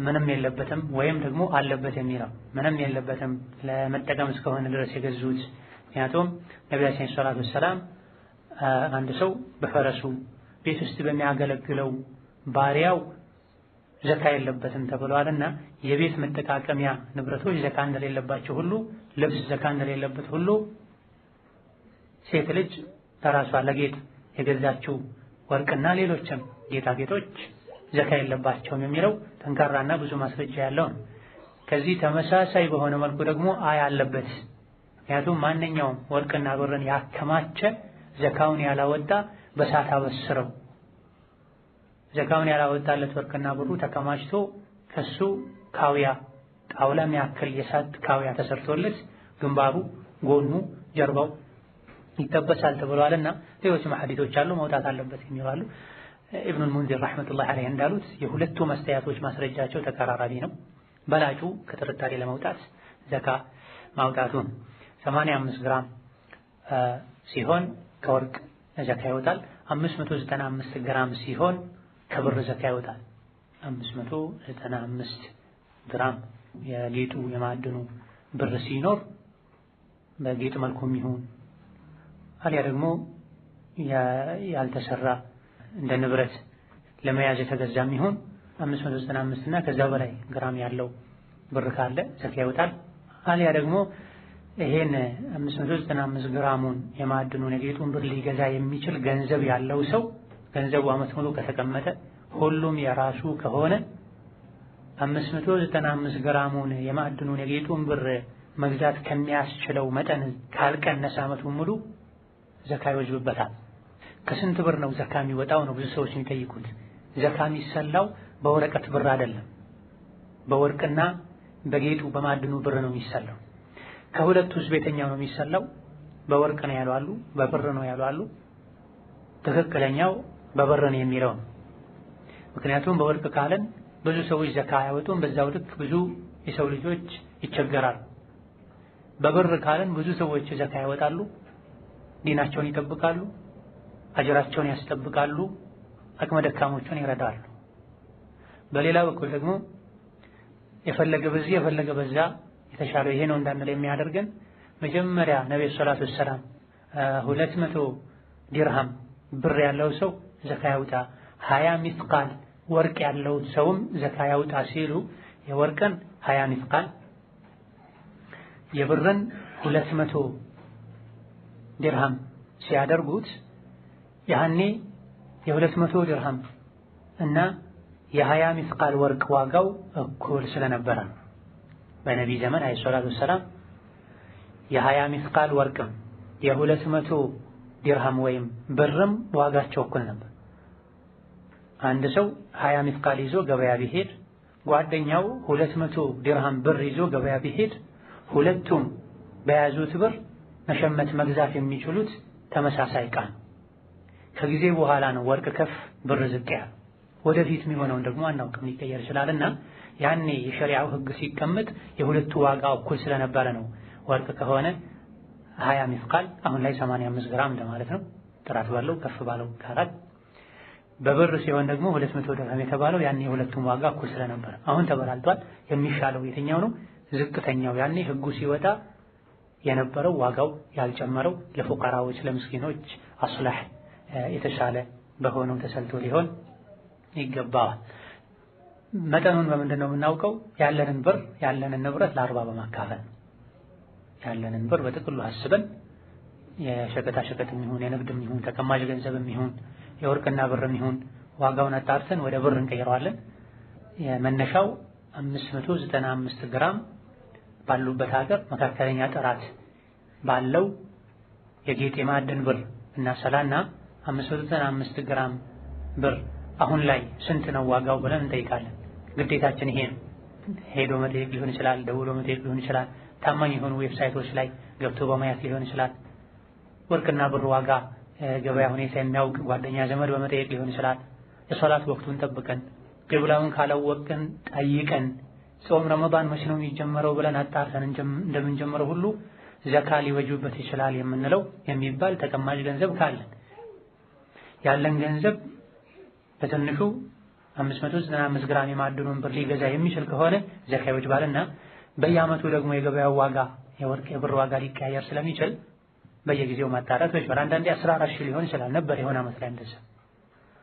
S1: ምንም የለበትም ወይም ደግሞ አለበት የሚለው ምንም የለበትም ለመጠቀም እስከሆነ ድረስ የገዙት። ምክንያቱም ነቢያችን ሰለላሁ ዐለይሂ ወሰለም አንድ ሰው በፈረሱ ቤት ውስጥ በሚያገለግለው ባሪያው ዘካ የለበትም ተብሏልና የቤት መጠቃቀሚያ ንብረቶች ዘካ እንደሌለባቸው ሁሉ ልብስ ዘካ እንደሌለበት ሁሉ ሴት ልጅ ለራሷ ለጌጥ የገዛችው ወርቅና ሌሎችም ጌጣጌጦች ዘካ የለባቸውም የሚለው ጠንካራና ብዙ ማስረጃ ያለው ነው። ከዚህ ተመሳሳይ በሆነ መልኩ ደግሞ አያ አለበት። ምክንያቱም ማንኛውም ወርቅና ብርን ያከማቸ ዘካውን ያላወጣ በሳት አበስረው። ዘካውን ያላወጣለት ወርቅና ብሩ ተከማችቶ ከሱ ካውያ ጣውላ የሚያክል የሳት ካውያ ተሰርቶለት ግንባሩ፣ ጎኑ፣ ጀርባው ይጠበሳል ተብሏልና ሌሎችም ሐዲሶች አሉ መውጣት አለበት የሚባሉ። ኢብኑል ሙንዚር ረሕመቱላሂ ዐለይሂ እንዳሉት የሁለቱ መስተያቶች ማስረጃቸው ተቀራራቢ ነው። በላጩ ከጥርጣሬ ለመውጣት ዘካ ማውጣቱን 85 ግራም ሲሆን ከወርቅ ዘካ ይወጣል። 595 ግራም ሲሆን ከብር ዘካ ይወጣል። 595 ግራም የጌጡ የማዕድኑ ብር ሲኖር በጌጥ መልኩም ይሁን አልያ ደግሞ ያልተሰራ እንደ ንብረት ለመያዝ የተገዛም ይሁን 595 እና ከዛ በላይ ግራም ያለው ብር ካለ ዘካ ይወጣል። አልያ ደግሞ ይሄን 595 ግራሙን የማዕድኑን የጌጡን ብር ሊገዛ የሚችል ገንዘብ ያለው ሰው ገንዘቡ ዓመት ሙሉ ከተቀመጠ ሁሉም የራሱ ከሆነ 595 ግራሙን የማዕድኑን የጌጡን ብር መግዛት ከሚያስችለው መጠን ካልቀነሰ ዓመቱን ሙሉ ዘካ ይወጅብበታል። ከስንት ብር ነው ዘካ የሚወጣው ነው ብዙ ሰዎች የሚጠይቁት። ዘካ የሚሰላው በወረቀት ብር አይደለም፣ በወርቅና በጌጡ በማዕድኑ ብር ነው የሚሰላው። ከሁለቱስ ቤተኛው ነው የሚሰላው? በወርቅ ነው ያሉ አሉ፣ በብር ነው ያሉ አሉ። ትክክለኛው በብር ነው የሚለው። ምክንያቱም በወርቅ ካለን ብዙ ሰዎች ዘካ አያወጡም፣ በዛው ልክ ብዙ የሰው ልጆች ይቸገራሉ። በብር ካለን ብዙ ሰዎች ዘካ ያወጣሉ፣ ዲናቸውን ይጠብቃሉ፣ አጅራቸውን ያስጠብቃሉ፣ አቅመ ደካሞችን ይረዳሉ። በሌላ በኩል ደግሞ የፈለገ በዚህ የፈለገ በዛ የተሻለው ይሄ ነው እንዳንል የሚያደርገን መጀመሪያ ነብዩ ሰለላሁ ዐለይሂ ወሰለም 200 ዲርሃም ብር ያለው ሰው ዘካ ያውጣ፣ 20 ሚስቃል ወርቅ ያለው ሰውም ዘካ ያውጣ ሲሉ የወርቅን 20 ሚስቃል የብርን 200 ዲርሃም ሲያደርጉት ያኔ የ200 ዲርሃም እና የ20 ሚስቃል ወርቅ ዋጋው እኩል ስለነበረ በነቢ ዘመን አለይሂ ሰላቱ ወሰላም የ20 ሚስቃል ወርቅም የ200 ዲርሃም ወይም ብርም ዋጋቸው እኩል ነበር። አንድ ሰው 20 ሚስቃል ይዞ ገበያ ቢሄድ ጓደኛው 200 ዲርሃም ብር ይዞ ገበያ ቢሄድ ሁለቱም በያዙት ብር መሸመት መግዛት የሚችሉት ተመሳሳይ ዕቃ ነው። ከጊዜ በኋላ ነው ወርቅ ከፍ ብር ዝቅ ያለው። ወደፊት የሚሆነውን ደግሞ አናውቅም፣ ሊቀየር ይችላልና ያኔ የሸሪዓው ሕግ ሲቀመጥ የሁለቱ ዋጋ እኩል ስለነበረ ነው። ወርቅ ከሆነ 20 ሚስቃል አሁን ላይ 85 ግራም እንደማለት ነው፣ ጥራት ባለው ከፍ ባለው ካራት። በብር ሲሆን ደግሞ 200 ድርሃም የተባለው ያኔ የሁለቱም ዋጋ እኩል ስለነበረ አሁን ተበላልቷል። የሚሻለው የትኛው ነው? ዝቅተኛው ያኔ ሕጉ ሲወጣ የነበረው ዋጋው ያልጨመረው ለፉቀራዎች ለምስኪኖች አስላህ የተሻለ በሆነው ተሰልቶ ሊሆን ይገባዋል። መጠኑን በምንድን ነው የምናውቀው? ያለንን ብር ያለንን ንብረት ለ40 በማካፈል ያለንን ብር በጥቅሉ አስበን የሸቀጣ ሸቀጥም ይሁን የንግድም ይሁን ተቀማጭ ገንዘብም ይሁን የወርቅና ብርም ይሁን ዋጋውን አጣርተን ወደ ብር እንቀይረዋለን። የመነሻው 595 ግራም ባሉበት ሀገር መካከለኛ ጥራት ባለው የጌጥ የማዕድን ብር እና ሰላና 595 ግራም ብር አሁን ላይ ስንት ነው ዋጋው ብለን እንጠይቃለን። ግዴታችን ይሄ ነው። ሄዶ መጠየቅ ሊሆን ይችላል፣ ደውሎ መጠየቅ ሊሆን ይችላል፣ ታማኝ የሆኑ ዌብሳይቶች ላይ ገብቶ በማየት ሊሆን ይችላል። ወርቅና ብር ዋጋ ገበያ ሁኔታ የሚያውቅ ጓደኛ ዘመድ በመጠየቅ ሊሆን ይችላል። የሶላት ወቅቱን ጠብቀን ቂብላውን ካላወቅን ጠይቀን ጾም ረመዳን መቼ ነው የሚጀመረው ብለን አጣርተን እንደምንጀምረው ሁሉ ዘካ ሊወጅበት ይችላል የምንለው የሚባል ተቀማጭ ገንዘብ ካለን ያለን ገንዘብ በትንሹ 595 ግራም የማዕድኑን ብር ሊገዛ የሚችል ከሆነ ዘካ ይወጅባልና በየዓመቱ ደግሞ የገበያው ዋጋ የወርቅ የብር ዋጋ ሊቀያየር ስለሚችል በየጊዜው ማጣራት ወይስ አንዳንዴ 14000 ሊሆን ይችላል ነበር የሆነ ዓመት ላይ እንደዛ፣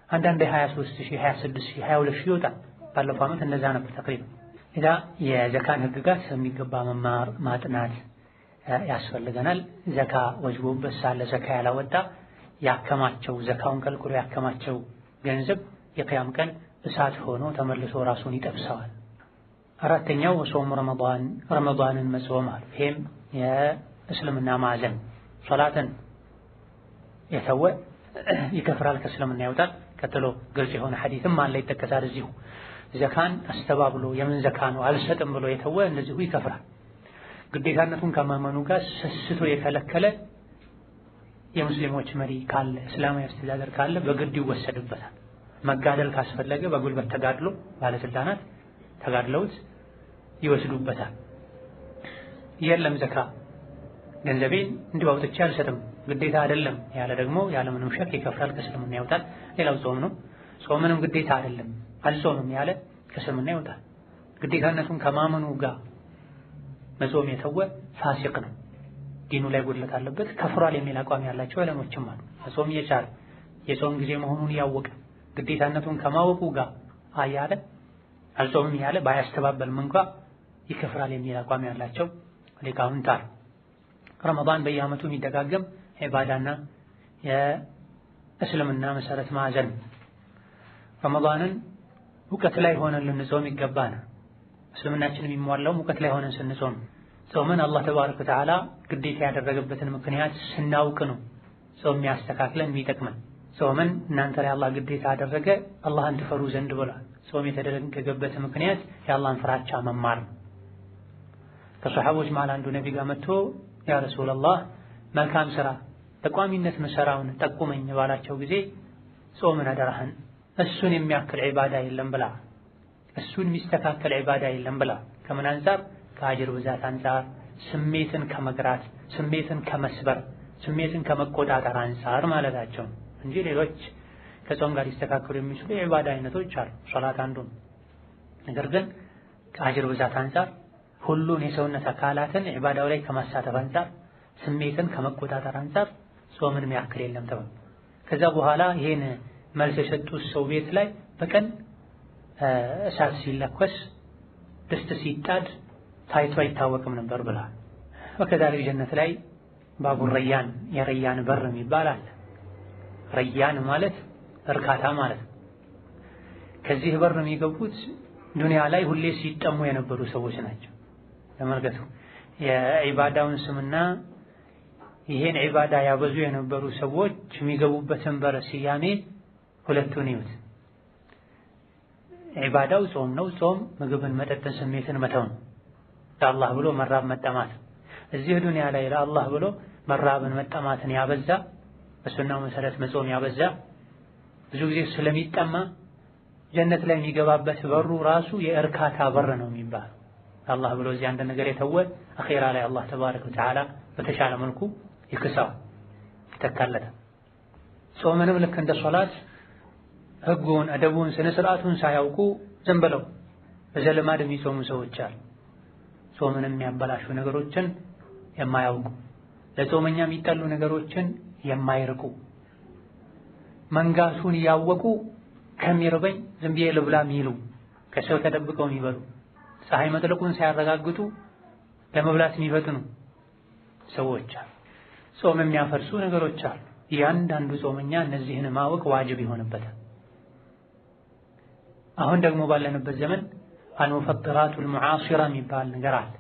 S1: አንዳንዴ 23000 26000 22000 ይወጣል። ባለፈው ዓመት እንደዛ ነበር ተቅሪበን። ኢዳ የዘካን ህግጋት የሚገባ መማር ማጥናት ያስፈልገናል። ዘካ ወጅቦበት ሳለ ዘካ ያላወጣ ያከማቸው ዘካውን ከልክሎ ያከማቸው ገንዘብ የቂያም ቀን እሳት ሆኖ ተመልሶ ራሱን ይጠብሰዋል። አራተኛው ጾም ረመዳንን መጾም አለ። ይሄም የእስልምና ማዕዘን ሶላትን የተወ ይከፍራል፣ ከእስልምና ይወጣል። ቀጥሎ ግልጽ የሆነ ሐዲስም አለ ይጠቀሳል እዚሁ። ዘካን አስተባብሎ የምን ዘካ ነው አልሰጥም ብሎ የተወ እንደዚሁ ይከፍራል። ግዴታነቱን ከማመኑ ጋር ሰስቶ የከለከለ የሙስሊሞች መሪ ካለ እስላማዊ አስተዳደር ካለ በግድ ይወሰድበታል። መጋደል ካስፈለገ በጉልበት ተጋድሎ ባለስልጣናት ተጋድለውት ይወስዱበታል። የለም ዘካ ገንዘቤን እንዲሁ አውጥቼ አልሰጥም ግዴታ አይደለም ያለ ደግሞ ያለምንም ሸክ ይከፍራል፣ ከእስልምና ይወጣል። ሌላው ጾም ነው። ጾምንም ግዴታ አይደለም አልጾምም ያለ ከእስልምና ይወጣል። ግዴታነቱን ከማመኑ ጋር መጾም የተወ ፋሲቅ ነው፣ ዲኑ ላይ ጉድለት አለበት፣ ከፍሯል የሚል አቋም ያላቸው ዕለሞችም አሉ። መጾም እየቻለ የጾም ጊዜ መሆኑን ያወቀ ግዴታነቱን ከማወቁ ጋር አያለ አልጾምም ያለ ባያስተባበልም እንኳ ይከፍራል የሚል አቋም ያላቸው ሊቃውንት አሉ። ረመዳን በየዓመቱ የሚደጋገም ዒባዳና የእስልምና መሰረት ማዕዘን። ረመዳንን እውቀት ላይ ሆነን ልንጾም ይገባናል። እስልምናችን የሚሟላው እውቀት ላይ ሆነን ስንጾም። ጾምን አላህ ተባረከ ወተዓላ ግዴታ ያደረገበትን ምክንያት ስናውቅ ነው ጾም የሚያስተካክለን የሚጠቅመን። ጾምን እናንተ ላይ አላህ ግዴታ አደረገ አላህን ትፈሩ ዘንድ ብሏል። ጾም የተደረገበት ምክንያት የአላህን ፍራቻ መማር ነው። ከሰሓቦች መሃል አንዱ ነቢ ጋር መጥቶ ያ ረሱላላህ መልካም ስራ በቋሚነት መሰራውን ጠቁመኝ ባላቸው ጊዜ ጾምን አደራህን እሱን የሚያክል ዒባዳ የለም ብላ፣ እሱን የሚስተካከል ዒባዳ የለም ብላ። ከምን አንፃር? ከአጅር ብዛት አንፃር፣ ስሜትን ከመግራት፣ ስሜትን ከመስበር፣ ስሜትን ከመቆጣጠር አንፃር ማለታቸው እንጂ ሌሎች ከጾም ጋር ሊስተካከሉ የሚችሉ የዒባዳ አይነቶች አሉ። ሶላት አንዱ ነው። ነገር ግን ከአጅር ብዛት አንፃር ሁሉን የሰውነት አካላትን ዒባዳው ላይ ከማሳተፍ አንፃር፣ ስሜትን ከመቆጣጠር አንፃር ጾምን የሚያክል የለም ተባለ። ከዛ በኋላ ይሄን መልስ የሰጡት ሰው ቤት ላይ በቀን እሳት ሲለኮስ ድስት ሲጣድ ታይቶ አይታወቅም ነበር ብለዋል። ወከዛሊክ ጀነት ላይ ባቡ ረያን የረያን በር የሚባል አለ። ረያን ማለት እርካታ ማለት ነው። ከዚህ በር የሚገቡት ዱንያ ላይ ሁሌ ሲጠሙ የነበሩ ሰዎች ናቸው። ተመልከቱ፣ የዒባዳውን ስምና ይሄን ዒባዳ ያበዙ የነበሩ ሰዎች የሚገቡበትን በር ስያሜ ሁለቱን ይዩት። ዒባዳው ጾም ነው። ጾም ምግብን፣ መጠጥን፣ ስሜትን መተው ነው። ለአላህ ብሎ መራብ መጠማት። እዚህ ዱንያ ላይ ለአላህ ብሎ መራብን መጠማትን ያበዛ፣ በሱናው መሰረት መጾም ያበዛ ብዙ ጊዜ ስለሚጠማ ጀነት ላይ የሚገባበት በሩ ራሱ የእርካታ በር ነው የሚባለው። አላህ ብሎ እዚህ አንድ ነገር የተወ አኺራ ላይ አላህ ተባረከ ወተዓላ በተሻለ መልኩ ይክሳው ይተካለታል። ጾምንም ልክ እንደ ሶላት ህጉን፣ አደቡን፣ ስነ ስርዓቱን ሳያውቁ ዝም ብለው በዘልማድ የሚጾሙ ሰዎች አሉ። ጾምንም የሚያበላሹ ነገሮችን የማያውቁ፣ ለጾመኛ የሚጠሉ ነገሮችን የማይርቁ፣ መንጋቱን እያወቁ ከሚርበኝ ዝም ብዬ ልብላ የሚሉ፣ ከሰው ተደብቀው የሚበሉ፣ ፀሐይ መጥለቁን ሳያረጋግጡ ለመብላት የሚፈጥኑ ሰዎች አሉ። ጾም የሚያፈርሱ ነገሮች አሉ። እያንዳንዱ ጾመኛ እነዚህን ማወቅ ዋጅብ ይሆንበታል። አሁን ደግሞ ባለንበት ዘመን አልሙፈጥራቱል ሙዓሲራ የሚባል ነገር አለ።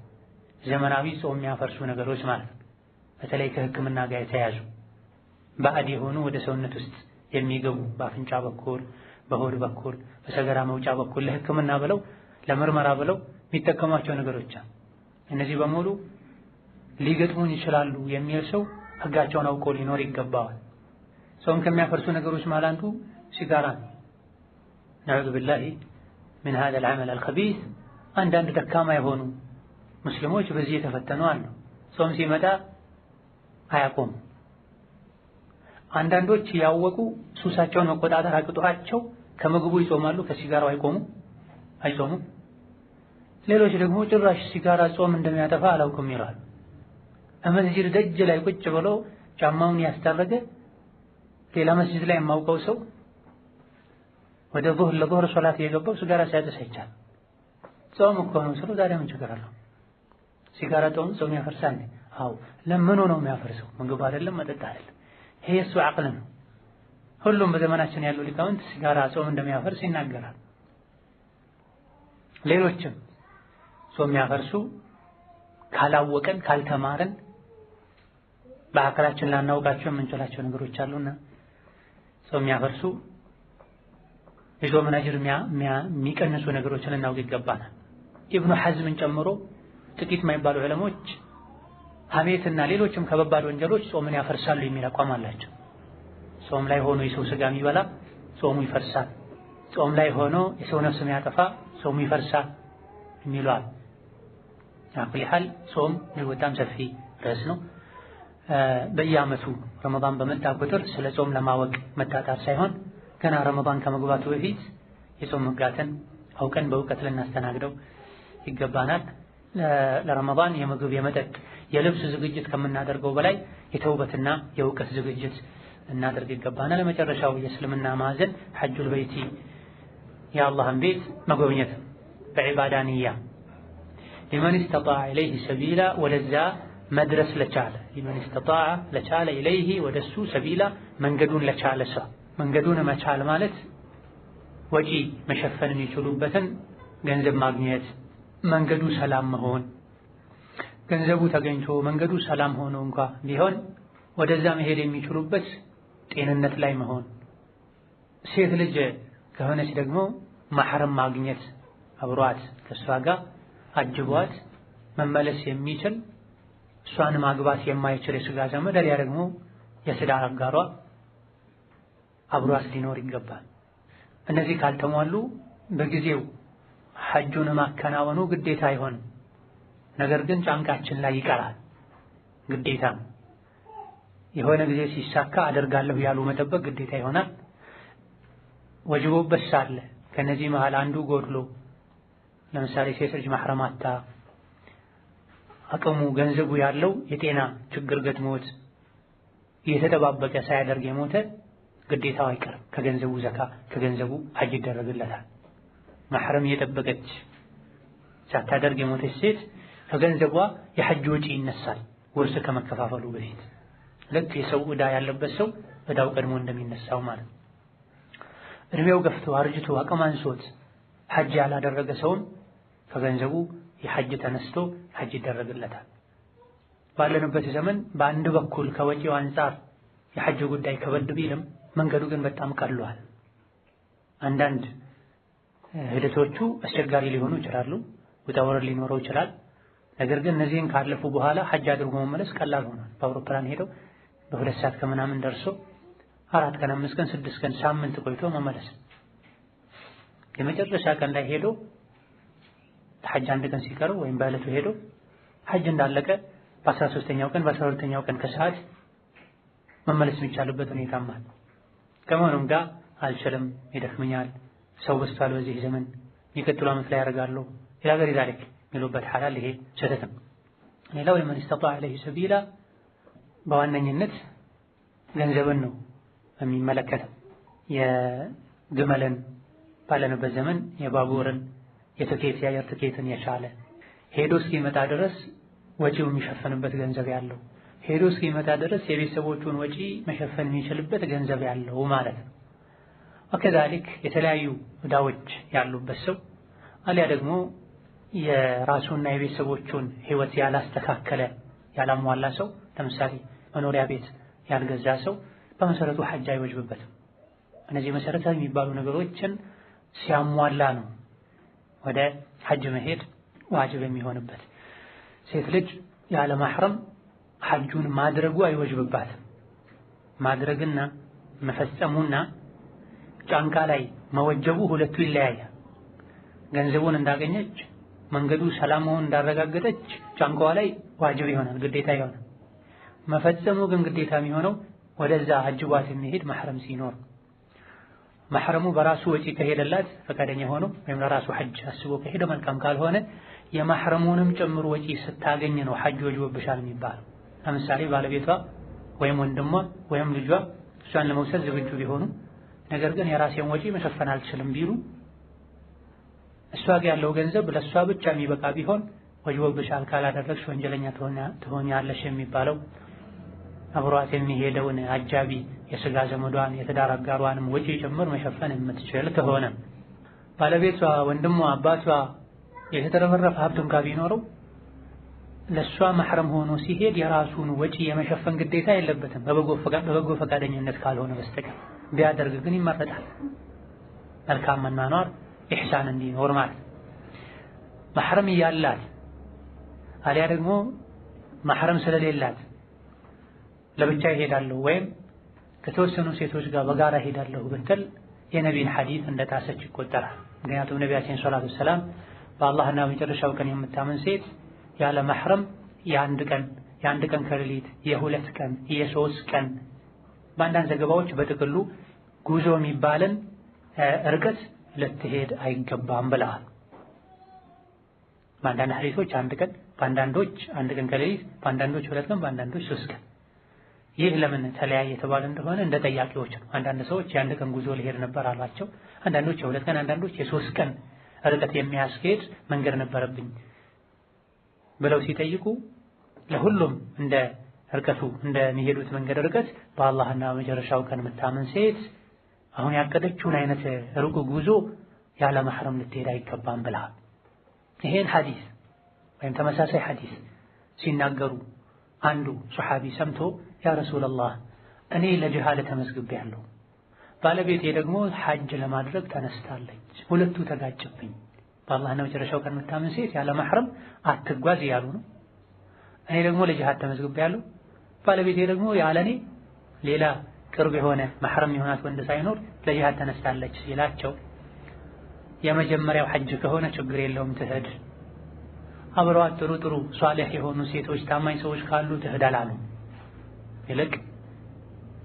S1: ዘመናዊ ጾም የሚያፈርሱ ነገሮች ማለት ነው። በተለይ ከሕክምና ጋር የተያዙ ባዕድ የሆኑ ወደ ሰውነት ውስጥ የሚገቡ በአፍንጫ በኩል፣ በሆድ በኩል፣ በሰገራ መውጫ በኩል ለሕክምና ብለው ለምርመራ ብለው የሚጠቀሟቸው ነገሮች አሉ። እነዚህ በሙሉ ሊገጥሙን ይችላሉ የሚል ሰው ሕጋቸውን አውቆ ሊኖር ይገባዋል። ጾም ከሚያፈርሱ ነገሮች ማለት አንዱ ሲጋራ ነው። ነዑዙ ቢላሂ ሚን ሃዛል ዐመል አልኸቢስ። አንዳንድ ደካማ የሆኑ ሙስሊሞች በዚህ የተፈተኑ አሉ። ጾም ሲመጣ አያቆሙ። አንዳንዶች ያወቁ ሱሳቸውን መቆጣጠር አቅቷቸው ከምግቡ ይጾማሉ፣ ከሲጋራው አይጾሙም። ሌሎች ደግሞ ጭራሽ ሲጋራ ጾም እንደሚያጠፋ አላውቅም ይላሉ። መስጂድ ደጅ ላይ ቁጭ ብሎ ጫማውን ያስጠረገ ሌላ መስጂድ ላይ የማውቀው ሰው ወደ ለዙህር ሶላት የገባው ሲጋራ ሲያጨስ አይቻልም። ጾም እኮ ነው ስለው ታዲያ ምን ችግር አለው? ሲጋራ ጾም ያፈርሳል? አዎ። ለምን ነው የሚያፈርሰው? ምግብ አይደለም፣ መጠጥ አይደለም። ይሄ እሱ አቅል ነው። ሁሉም በዘመናችን ያሉ ሊቃውንት ሲጋራ ጾም እንደሚያፈርስ ይናገራል። ሌሎችም ጾም የሚያፈርሱ ካላወቀን ካልተማረን በአካላችን ላናውቃቸው የምንችላቸው ነገሮች አሉና ጾም የሚያፈርሱ የጾምን አጅር የሚቀንሱ ነገሮችን ልናውቅ ይገባናል። ኢብኑ ሐዝምን ጨምሮ ጥቂት የማይባሉ ዑለሞች ሐሜትና ሌሎችም ከባባድ ወንጀሎች ጾምን ያፈርሳሉ የሚል አቋም አላቸው። ጾም ላይ ሆኖ የሰው ስጋ የሚበላ ጾሙ ይፈርሳል፣ ጾም ላይ ሆኖ የሰው ነፍስ የሚያጠፋ ጾሙ ይፈርሳል የሚሏል። አኩል ሐል ጾም በጣም ሰፊ ርዕስ ነው። በየዓመቱ ረመዳን በመጣ ቁጥር ስለ ጾም ለማወቅ መጣጣር ሳይሆን ገና ረመዳን ከመግባቱ በፊት የጾም መጋትን አውቀን በእውቀት ልናስተናግደው ይገባናል። ለረመዳን የምግብ የመጠጥ የልብስ ዝግጅት ከምናደርገው በላይ የተውበትና የእውቀት ዝግጅት እናደርግ ይገባናል። ለመጨረሻው የእስልምና ማዕዘን ሐጁል በይቲ የአላህን ቤት መጎብኘት በዒባዳ ንያ ሊመን ኢስተጣዐ ኢለይሂ ሰቢላ ወደዛ መድረስ ለቻለ ሊመን ኢስተጣዐ ለቻለ ኢለይሂ ወደሱ ሰቢላ መንገዱን ለቻለ ሰው መንገዱን መቻል ማለት ወጪ መሸፈን የሚችሉበትን ገንዘብ ማግኘት፣ መንገዱ ሰላም መሆን፣ ገንዘቡ ተገኝቶ መንገዱ ሰላም ሆኖ እንኳ ቢሆን ወደዛ መሄድ የሚችሉበት ጤንነት ላይ መሆን፣ ሴት ልጅ ከሆነች ደግሞ ማህረም ማግኘት አብሯት ከሷ ጋር አጅቧት መመለስ የሚችል እሷን ማግባት የማይችል የስጋ ዘመድ አሊያ ደግሞ የትዳር አጋሯ አብሯት ሊኖር ይገባል። እነዚህ ካልተሟሉ በጊዜው ሐጁን ማከናወኑ ግዴታ አይሆንም። ነገር ግን ጫንቃችን ላይ ይቀራል። ግዴታ የሆነ ጊዜ ሲሳካ አደርጋለሁ ያሉ መጠበቅ ግዴታ ይሆናል። ወጅቦበት ሳለ ከነዚህ መሃል አንዱ ጎድሎ ለምሳሌ ሴት ልጅ ማህረም አታ አቅሙ ገንዘቡ ያለው የጤና ችግር ገጥሞት እየተጠባበቀ ሳያደርግ የሞተ ግዴታው አይቀርም። ከገንዘቡ ዘካ ከገንዘቡ ሐጅ ይደረግለታል። ማህረም እየጠበቀች ሳታደርግ የሞተች ሴት ከገንዘቧ የሐጅ ወጪ ይነሳል፣ ውርስ ከመከፋፈሉ በፊት ልክ የሰው ዕዳ ያለበት ሰው ዕዳው ቀድሞ እንደሚነሳው ማለት። እድሜው ገፍቶ አርጅቶ አቅም አንሶት ሐጅ ያላደረገ ሰውን ከገንዘቡ የሐጅ ተነስቶ ሐጅ ይደረግለታል። ባለንበት ዘመን በአንድ በኩል ከወጪው አንፃር የሐጅ ጉዳይ ከበድ ቢልም መንገዱ ግን በጣም ቀሏል። አንዳንድ ሂደቶቹ አስቸጋሪ ሊሆኑ ይችላሉ፣ ውጣ ውረድ ሊኖረው ይችላል። ነገር ግን እነዚህን ካለፉ በኋላ ሐጅ አድርጎ መመለስ ቀላል ሆኗል። በአውሮፕላን ሄደው በሁለት ሰዓት ከምናምን ደርሶ 4 ቀን 5 ቀን 6 ቀን ሳምንት ቆይቶ መመለስ። የመጨረሻ ቀን ላይ ሄዶ ሐጅ አንድ ቀን ሲቀረው ወይም በዕለቱ ሄዶ ሐጅ እንዳለቀ በ13ኛው ቀን በ12ኛው ቀን ከሰዓት መመለስ የሚቻልበት ሁኔታም አለ። ከመሆኑም ጋር አልችልም፣ ይደክመኛል፣ ሰው በዝቷል በዚህ ዘመን የሚቀጥለው ዓመት ላይ ያደርጋለሁ ኢላ ገይሪ ዛሊክ የሚሉበት ሐላል ይሄ ስህተትም። ሌላው የመን ኢስተጣዐ ኢለይሂ ሰቢላ በዋነኝነት ገንዘብን ነው የሚመለከተው። የግመልን ባለንበት ዘመን የባቡርን የትኬት የአየር ትኬትን የቻለ ሄዶ እስኪመጣ ድረስ ወጪው የሚሸፈንበት ገንዘብ ያለው ሄዶ እስኪመጣ ድረስ የቤተሰቦቹን ወጪ መሸፈን የሚችልበት ገንዘብ ያለው ማለት ነው። ወከዛሊክ የተለያዩ ዕዳዎች ያሉበት ሰው አሊያ ደግሞ የራሱና የቤተሰቦቹን ሕይወት ያላስተካከለ ያላሟላ ሰው ለምሳሌ መኖሪያ ቤት ያልገዛ ሰው በመሰረቱ ሐጅ አይወጅብበትም። እነዚህ መሰረታዊ የሚባሉ ነገሮችን ሲያሟላ ነው ወደ ሐጅ መሄድ ዋጅብ የሚሆንበት። ሴት ልጅ ያለ ማህረም ሐጁን ማድረጉ አይወጅብባትም። ማድረግና መፈጸሙና ጫንቃ ላይ መወጀቡ ሁለቱ ይለያያል። ገንዘቡን እንዳገኘች መንገዱ ሰላም መሆኑን እንዳረጋገጠች ጫንቃዋ ላይ ዋጅብ ይሆናል፣ ግዴታ ይሆናል። መፈጸሙ ግን ግዴታ የሚሆነው ወደዛ አጅቧት የሚሄድ ማህረም ሲኖር። ማህረሙ በራሱ ወጪ ከሄደላት ፈቃደኛ ሆኖ ወይም ለራሱ ሐጅ አስቦ ከሄደ መልካም፣ ካልሆነ የማህረሙንም ጨምሮ ወጪ ስታገኝ ነው ሐጅ ወጅቦብሻል የሚባለው። ለምሳሌ ባለቤቷ ወይም ወንድሟ ወይም ልጇ እሷን ለመውሰድ ዝግጁ ቢሆኑ ነገር ግን የራሴን ወጪ መሸፈን አልችልም ቢሉ እሷ ጋር ያለው ገንዘብ ለእሷ ብቻ የሚበቃ ቢሆን ወጅቦብሻል፣ ካላደረግሽ ወንጀለኛ ትሆኛለሽ የሚባለው አብሯት የሚሄደውን አጃቢ የስጋ ዘመዷን የትዳር አጋሯንም ወጪ ጭምር መሸፈን የምትችል ከሆነ ባለቤቷ፣ ወንድሟ፣ አባቷ የተተረፈረፈ ሀብት እንኳን ቢኖረው ለሷ መሕረም ሆኖ ሲሄድ የራሱን ወጪ የመሸፈን ግዴታ የለበትም በበጎ ፈቃደኝነት ካልሆነ በስተቀር። ቢያደርግ ግን ይመረጣል። መልካም መኗኗር ኢሕሳን እንዲኖር ማለት። መሕረም እያላት አሊያ ደግሞ መሕረም ስለሌላት ለብቻ ይሄዳለሁ ወይም ከተወሰኑ ሴቶች ጋር በጋራ ሄዳለሁ ብትል የነቢን ሐዲስ እንደጣሰች ይቆጠራል። ምክንያቱም ነቢያችን ሰለላሁ ዐለይሂ ወሰለም በአላህና በመጨረሻው ቀን የምታምን ሴት ያለ መሕረም የአንድ ቀን ከሌሊት የ2 ቀን የ3 ቀን በአንዳንድ ዘገባዎች በጥቅሉ ጉዞ የሚባልን ርቀት ልትሄድ አይገባም ብለዋል። በአንዳንድ ሐዲሶች 1 ቀን፣ በአንዳንዶች 1 ቀን ከሌሊት፣ በአንዳንዶች 2 ቀን፣ በአንዳንዶች 3 ቀን። ይህ ለምን ተለያየ የተባለ እንደሆነ እንደ ጠያቂዎች ነው። አንዳንድ ሰዎች የ1 ቀን ጉዞ ሊሄድ ነበር አሏቸው። አንዳንዶች የ2 ቀን፣ አንዳንዶች የ3 ቀን ርቀት የሚያስኬድ መንገድ ነበረብኝ ብለው ሲጠይቁ ለሁሉም እንደ ርቀቱ እንደሚሄዱት መንገድ ርቀት በአላህና በመጨረሻው ቀን የምታምን ሴት አሁን ያቀደችውን አይነት ሩቅ ጉዞ ያለ መሕረም ልትሄድ አይገባም ብለዋል። ይሄን ሐዲስ ወይም ተመሳሳይ ሐዲስ ሲናገሩ አንዱ ሱሐቢ ሰምቶ ያ ረሱላህ እኔ ለጂሃድ ተመዝግቤያለሁ፣ ባለቤቴ ደግሞ ሐጅ ለማድረግ ተነስታለች፣ ሁለቱ ተጋጭብኝ፣ በአላህና በመጨረሻው ቀን የምታምን ሴት ያለ መሕረም አትጓዝ እያሉ ነው። እኔ ደግሞ ለጂሃድ ተመዝግቤያለሁ፣ ባለቤቴ ደግሞ ያለኔ ሌላ ቅርብ የሆነ መሕረም የሆናት ወንድ ሳይኖር ለጂሃድ ተነስታለች ሲላቸው የመጀመሪያው ሐጅ ከሆነ ችግር የለውም ትሄድ፣ አብረዋት ጥሩ ሷሊህ የሆኑ ሴቶች ታማኝ ሰዎች ካሉ ትሄድ አላሉ። ይልቅ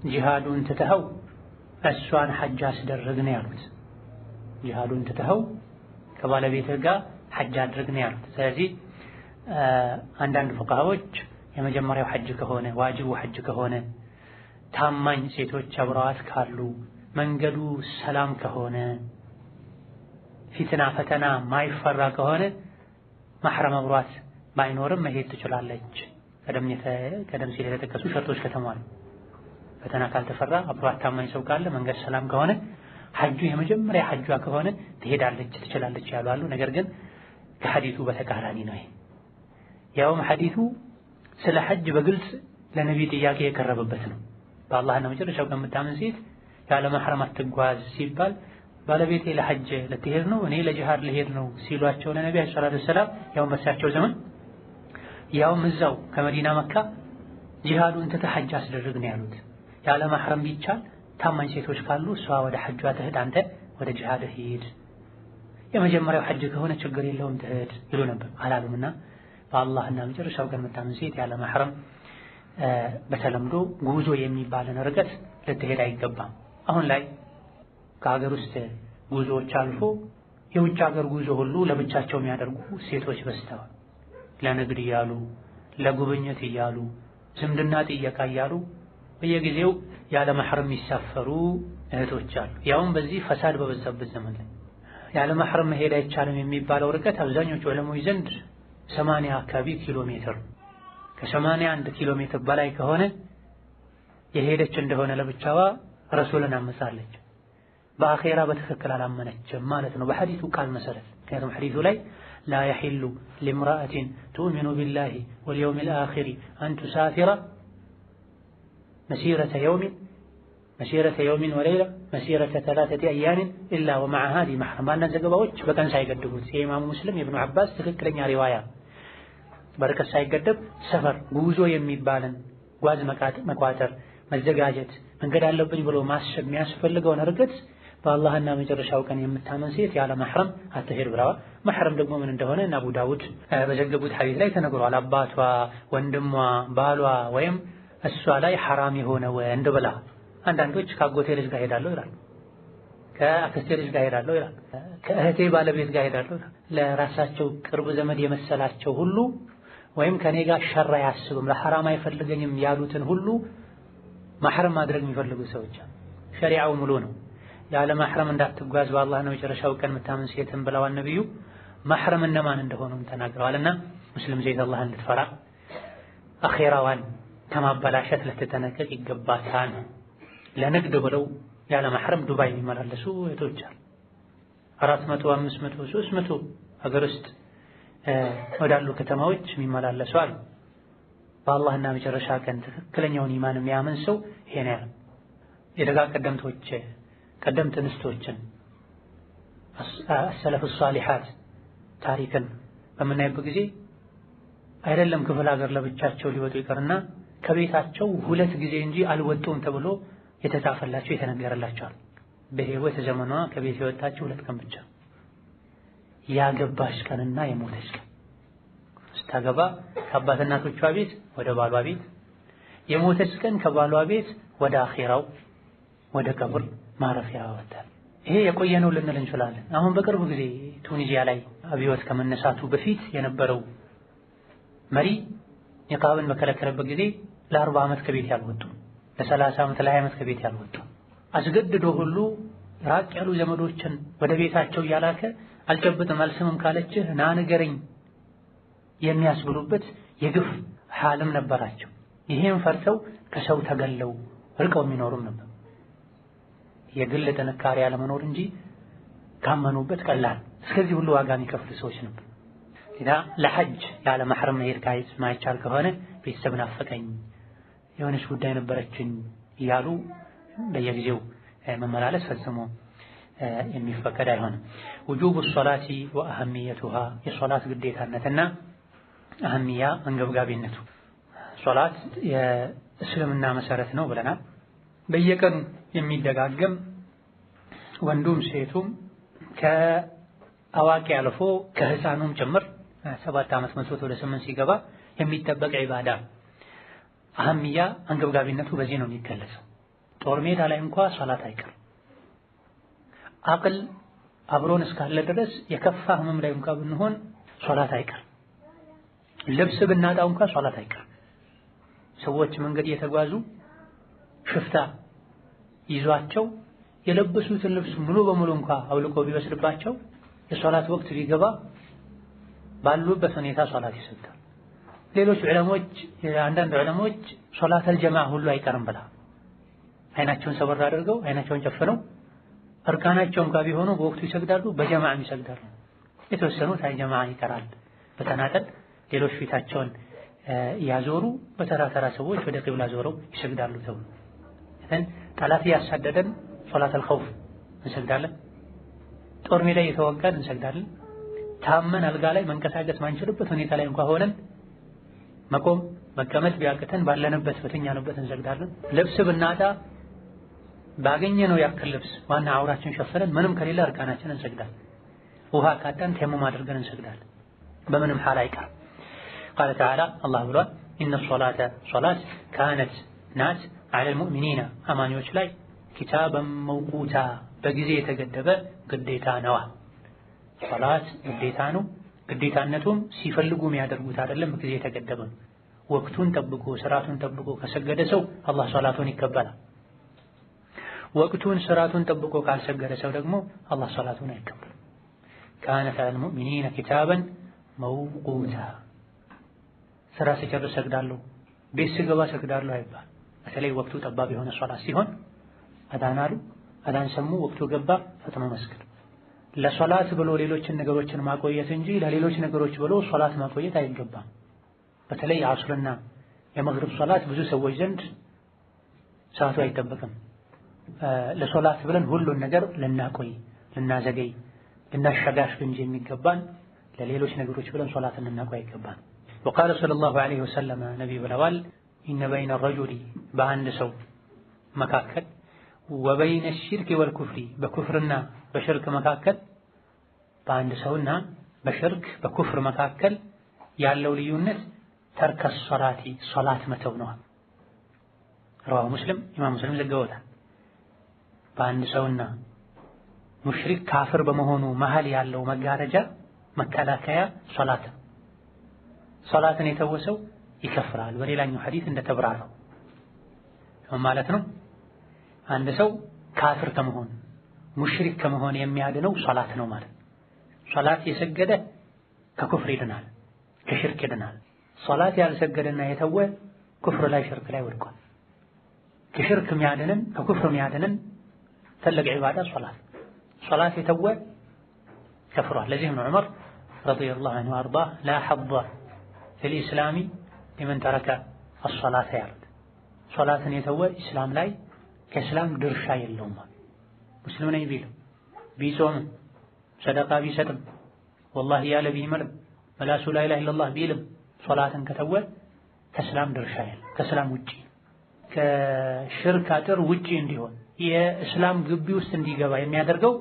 S1: ጂሃዱን ትተኸው እሷን ሐጅ አስደርግ ነው ያሉት። ጂሃዱን ትተኸው ከባለቤትህ ጋር ሐጅ አድርግ ነው ያሉት። ስለዚህ አንዳንድ ፉቃሃዎች የመጀመሪያው ሐጅ ከሆነ ዋጅቡ ሐጅ ከሆነ ታማኝ ሴቶች አብረዋት ካሉ መንገዱ ሰላም ከሆነ ፊትና ፈተና ማይፈራ ከሆነ መሕረም አብሯት ባይኖርም መሄድ ትችላለች። ቀደም ሲል የተጠቀሱ ሸርጦች ከተሟሉ ፈተና ካልተፈራ አብሯት ታማኝ ሰው ካለ መንገድ ሰላም ከሆነ ሐጁ የመጀመሪያ ሐጇ ከሆነ ትሄዳለች ትችላለች ያሉ አሉ። ነገር ግን ከሐዲሱ በተቃራኒ ነው። ያውም ሐዲሱ ስለ ሐጅ በግልጽ ለነቢይ ጥያቄ የቀረበበት ነው። በአላህና በመጨረሻው ቀን የምታምን ሴት ያለ መሕረም አትጓዝ ሲባል ባለቤቴ ለሐጅ ልትሄድ ነው እኔ ለጂሃድ ልሄድ ነው ሲሏቸው ለነቢዩ ሰለላሁ ዐለይሂ ወሰለም ያውም በሳቸው ዘመን ያውም እዛው ከመዲና መካ ጂሃዱን ትተህ ሐጅ አስደርግ ነው ያሉት። ያለ መሕረም ቢቻል ታማኝ ሴቶች ካሉ እሷ ወደ ሐጇ ትሄድ፣ አንተ ወደ ጂሃድ ሂድ፣ የመጀመሪያው ሐጅ ከሆነ ችግር የለውም ትሄድ ይሉ ነበር። አላሉምና በአላህና መጨረሻው ቀን የምታምን ሴት ያለ መሕረም በተለምዶ ጉዞ የሚባልን ርቀት ልትሄድ አይገባም። አሁን ላይ ከሀገር ውስጥ ጉዞዎች አልፎ የውጭ ሀገር ጉዞ ሁሉ ለብቻቸው የሚያደርጉ ሴቶች በዝተዋል። ለንግድ እያሉ ለጉብኝት እያሉ ዝምድና ጥየቃ እያሉ በየጊዜው ያለ መሕረም የሚሳፈሩ እህቶች አሉ። ያውም በዚህ ፈሳድ በበዛበት ዘመን ላይ ያለ መሕረም መሄድ አይቻልም የሚባለው ርቀት አብዛኞቹ ዑለሞች ዘንድ 80 አካባቢ ኪሎ ሜትር፣ ከ81 ኪሎ ሜትር በላይ ከሆነ የሄደች እንደሆነ ለብቻዋ ረሱልን አመጻለች። በአኼራ በትክክል አላመነችም ማለት ነው በሐዲሱ ቃል መሰረት። ምክንያቱም ሐዲሱ ላይ ላ የሒሉ ሊምራአትን ቱእሚኑ ቢላሂ ወልየውሚል አኺሪ አን ቱሳፊረ መሲረተ የውሚን ወለይላ መሲረተ 3 አያሚን ኢላ ወመዐ ሃዚ መሕረም። በአንዳንድ ዘገባዎች በቀን ሳይገድቡት የኢማሙ ሙስሊም የኢብኑ ዐባስ ትክክለኛ ሪዋያ በርቀት ሳይገደብ ሰፈር ጉዞ የሚባልን ጓዝ መቋጠር መዘጋጀት መንገድ አለብኝ ብሎ ማሰብ የሚያስፈልገውን ርቀት በአላህና መጨረሻው ቀን የምታመን ሴት ያለ መሕረም አትሄድ ብለዋል። መሕረም ደግሞ ምን እንደሆነ እና አቡ ዳውድ በዘገቡት ሐዲስ ላይ ተነግሯል። አባቷ፣ ወንድሟ፣ ባሏ ወይም እሷ ላይ ሐራም የሆነ ወንድ ብላ። አንዳንዶች ከአጎቴ ልጅ ጋር ሄዳለሁ ይላሉ፣ ከአክስቴ ልጅ ጋር ሄዳለሁ ይላሉ፣ ከእህቴ ባለቤት ጋር ሄዳለሁ ይላሉ። ለራሳቸው ቅርብ ዘመድ የመሰላቸው ሁሉ ወይም ከኔ ጋር ሸር አያስብም ለሐራም አይፈልገኝም ያሉትን ሁሉ መሕረም ማድረግ የሚፈልጉ ሰዎች ሸሪዓው ሙሉ ነው። ያለ መሕረም እንዳትጓዝ በአላህና በመጨረሻው ቀን የምታምን ሴትን ብለዋል ነብዩ። መሕረም እነማን እንደሆኑም ተናግረዋልና ሙስሊም ሴት አላህን ልትፈራ አኼራዋን ከማበላሸት ልትጠነቀቅ ይገባታል። ለንግድ ብለው ያለ መሕረም ዱባይ የሚመላለሱ እህቶች አሉ። 400፣ 500፣ 300 ሀገር ውስጥ ወዳሉ ከተማዎች የሚመላለሱ አሉ። በአላህና መጨረሻ ቀን ትክክለኛውን ኢማን የሚያምን ሰው ይሄ ነው ያለው። የደጋ ቀደምት እንስቶችን አሰለፍ ሷሊሓት ታሪክን በምናይበት ጊዜ አይደለም ክፍለ ሀገር ለብቻቸው ሊወጡ ይቀርና ከቤታቸው 2 ጊዜ እንጂ አልወጡም ተብሎ የተጻፈላቸው የተነገረላቸዋል። በህይወት ዘመኗ ከቤት የወጣችው 2 ቀን ብቻ፣ ያገባች ቀንና የሞተች ቀን። ስታገባ ከአባት እናቶቿ ቤት ወደ ባሏ ቤት፣ የሞተች ቀን ከባሏ ቤት ወደ አኺራው ወደ ቀብር ማረፊያ ወጣል። ይሄ የቆየ ነው ልንል እንችላለን። አሁን በቅርቡ ጊዜ ቱኒዚያ ላይ አብዮት ከመነሳቱ በፊት የነበረው መሪ ኒቃብን በከለከለበት ጊዜ ለ40 ዓመት ከቤት ያልወጡ፣ ለ30 ዓመት ለ20 ዓመት ከቤት ያልወጡ አስገድዶ ሁሉ ራቅ ያሉ ዘመዶችን ወደ ቤታቸው እያላከ አልጨብጥም አልስምም ካለችህ ና ንገረኝ የሚያስብሉበት የግፍ ሐልም ነበራቸው። ይሄን ፈርተው ከሰው ተገለው ርቀው የሚኖሩም ነበር። የግል ጥንካሬ ያለመኖር እንጂ ካመኑበት ቀላል እስከዚህ ሁሉ ዋጋ የሚከፍሉ ሰዎች ነበር። ለሐጅ ያለ መሕረም መሄድ ማይቻል ከሆነ ቤተሰብ ናፈቀኝ፣ የሆነች ጉዳይ ነበረችኝ እያሉ በየጊዜው መመላለስ ፈጽሞ የሚፈቀድ አይሆንም። ውጁብ ሶላቲ ወአህሚየቱሃ የሶላት ግዴታነትና አህሚያ አንገብጋቢነቱ። ሶላት የእስልምና መሰረት ነው ብለናል። በየቀኑ የሚደጋገም ወንዱም ሴቱም ከአዋቂ አልፎ ከህፃኑም ጭምር 7 ዓመት መስሎት ወደ 8 ሲገባ የሚጠበቅ ዒባዳ። አህሚያ አንገብጋቢነቱ በዚህ ነው የሚገለጸው። ጦር ሜዳ ላይ እንኳ ሶላት አይቀርም። አቅል አብሮን እስካለ ድረስ የከፋ ህመም ላይ እንኳ ብንሆን ሶላት አይቀርም። ልብስ ብናጣው እንኳ ሶላት አይቀርም። ሰዎች መንገድ እየተጓዙ ሽፍታ ይዟቸው የለበሱትን ልብስ ሙሉ በሙሉ እንኳ አውልቆ ቢወስድባቸው የሶላት ወቅት ቢገባ ባሉበት ሁኔታ ሶላት ይሰግዳል። ሌሎች ዑለሞች አንዳንድ ዑለሞች ሶላተል ጀማዓ ሁሉ አይቀርም ብላ አይናቸውን ሰበር አድርገው አይናቸውን ጨፍነው እርካናቸው እንኳ ቢሆኑ በወቅቱ ይሰግዳሉ፣ በጀማዓም ይሰግዳሉ። የተወሰኑት አይ ጀማዓ ይቀራል በተናጠል ሌሎች ፊታቸውን ያዞሩ በተራ ተራ ሰዎች ወደ ቂብላ ዞረው ይሰግዳሉ ተብሎ ጠላት ያሳደደን ሶላተል ኸውፍ እንሰግዳለን። ጦር ሜዳ እየተወጋን እንሰግዳለን። ታመን አልጋ ላይ መንቀሳቀስ ማንችልበት ሁኔታ ላይ እንኳን ሆነን መቆም መቀመጥ ቢያቅተን ባለንበት በተኛንበት እንሰግዳለን። ልብስ ብናጣ ባገኘነው ያክል ልብስ ዋና አውራችን ሸፈነን ምንም ከሌለ እርቃናችንን እንሰግዳለን። ውሃ ካጣን ተየሙም አድርገን እንሰግዳለን። በምንም ሐል አይቀርም። ቃለ ተዓላ አላህ ብሏል ኢነ ሶላተ ሶላት ካነት ናት ዐለል ሙእሚኒና አማኞች ላይ ኪታበን መውቁታ በጊዜ የተገደበ ግዴታ ነዋ። ሶላት ግዴታ ነው። ግዴታነቱም ሲፈልጉ የሚያደርጉት አይደለም፣ በጊዜ የተገደበ ነው። ወቅቱን ጠብቆ ስርዓቱን ጠብቆ ከሰገደ ሰው አላህ ሶላቱን ይቀበላል። ወቅቱን ስርዓቱን ጠብቆ ካልሰገደ ሰው ደግሞ አላህ ሶላቱን አይቀበልም። ካነት ዐለል ሙእሚኒና ኪታበን መውቁታ። ስራ ሲጨርስ ሰግዳለሁ፣ ቤት ስገባ ሰግዳለሁ አይባል። በተለይ ወቅቱ ጠባብ የሆነ ሶላት ሲሆን አዳን አሉ አዳን ሰሙ ወቅቱ ገባ ፈጥኖ መስገድ። ለሶላት ብሎ ሌሎችን ነገሮችን ማቆየት እንጂ ለሌሎች ነገሮች ብሎ ሶላት ማቆየት አይገባም። በተለይ አስርና የመግሪብ ሶላት ብዙ ሰዎች ዘንድ ሰዓቱ አይጠበቅም። ለሶላት ብለን ሁሉን ነገር ልናቆይ ልናዘገይ ልናሸጋሽ እንጂ የሚገባን ለሌሎች ነገሮች ብለን ሶላትን ልናቆይ አይገባም። وقال صلى الله عليه وسلم ነብዩ ብለዋል ኢነ በይነ الرجل በአንድ ሰው መካከል ወበይነ الشرك والكفر በኩፍርና በሽርክ መካከል በአንድ ሰውና በሽርክ በኩፍር መካከል ያለው ልዩነት ተርከ ሶላቲ ሶላት መተው ነው። رواه مسلم ኢማም ሙስሊም ዘገበውታል። በአንድ ሰውና ሙሽሪክ ካፍር በመሆኑ መሃል ያለው መጋረጃ መከላከያ ሶላት። ሶላትን የተወሰው ይከፍራል። በሌላኛው ሐዲስ እንደተብራራው ማለት ነው። አንድ ሰው ካፍር ከመሆን ሙሽሪክ ከመሆን የሚያድነው ሶላት ነው ማለት። ሶላት የሰገደ ከኩፍር ይድናል፣ ከሽርክ ይድናል። ሶላት ያልሰገደና የተወ ኩፍር ላይ ሽርክ ላይ ወድቋል። ከሽርክ የሚያድንን ከኩፍር የሚያድንን ትልቅ ዒባዳ ሶላት። ሶላት የተወ ከፍሯል። ለዚህም ነው ዑመር ረዲየላሁ ዐንሁ ወአርዳህ ላ ሐظ ፊል ኢስላሚ ሊመን ተረከ አስሶላተ ያሉት ሶላትን የተወ ኢስላም ላይ ከእስላም ድርሻ የለውም። ሙስሊም ነኝ ቢልም ቢጾምም ሰደቃ ቢሰጥም ወላሂ ያለ ቢምልም መላሱ ላ ኢላሃ ኢለላህ ቢልም ሶላትን ከተወ ከእስላም ድርሻ የለም። ከእስላም ውጪ ከሽርክ አጥር ውጪ እንዲሆን የእስላም ግቢ ውስጥ እንዲገባ የሚያደርገው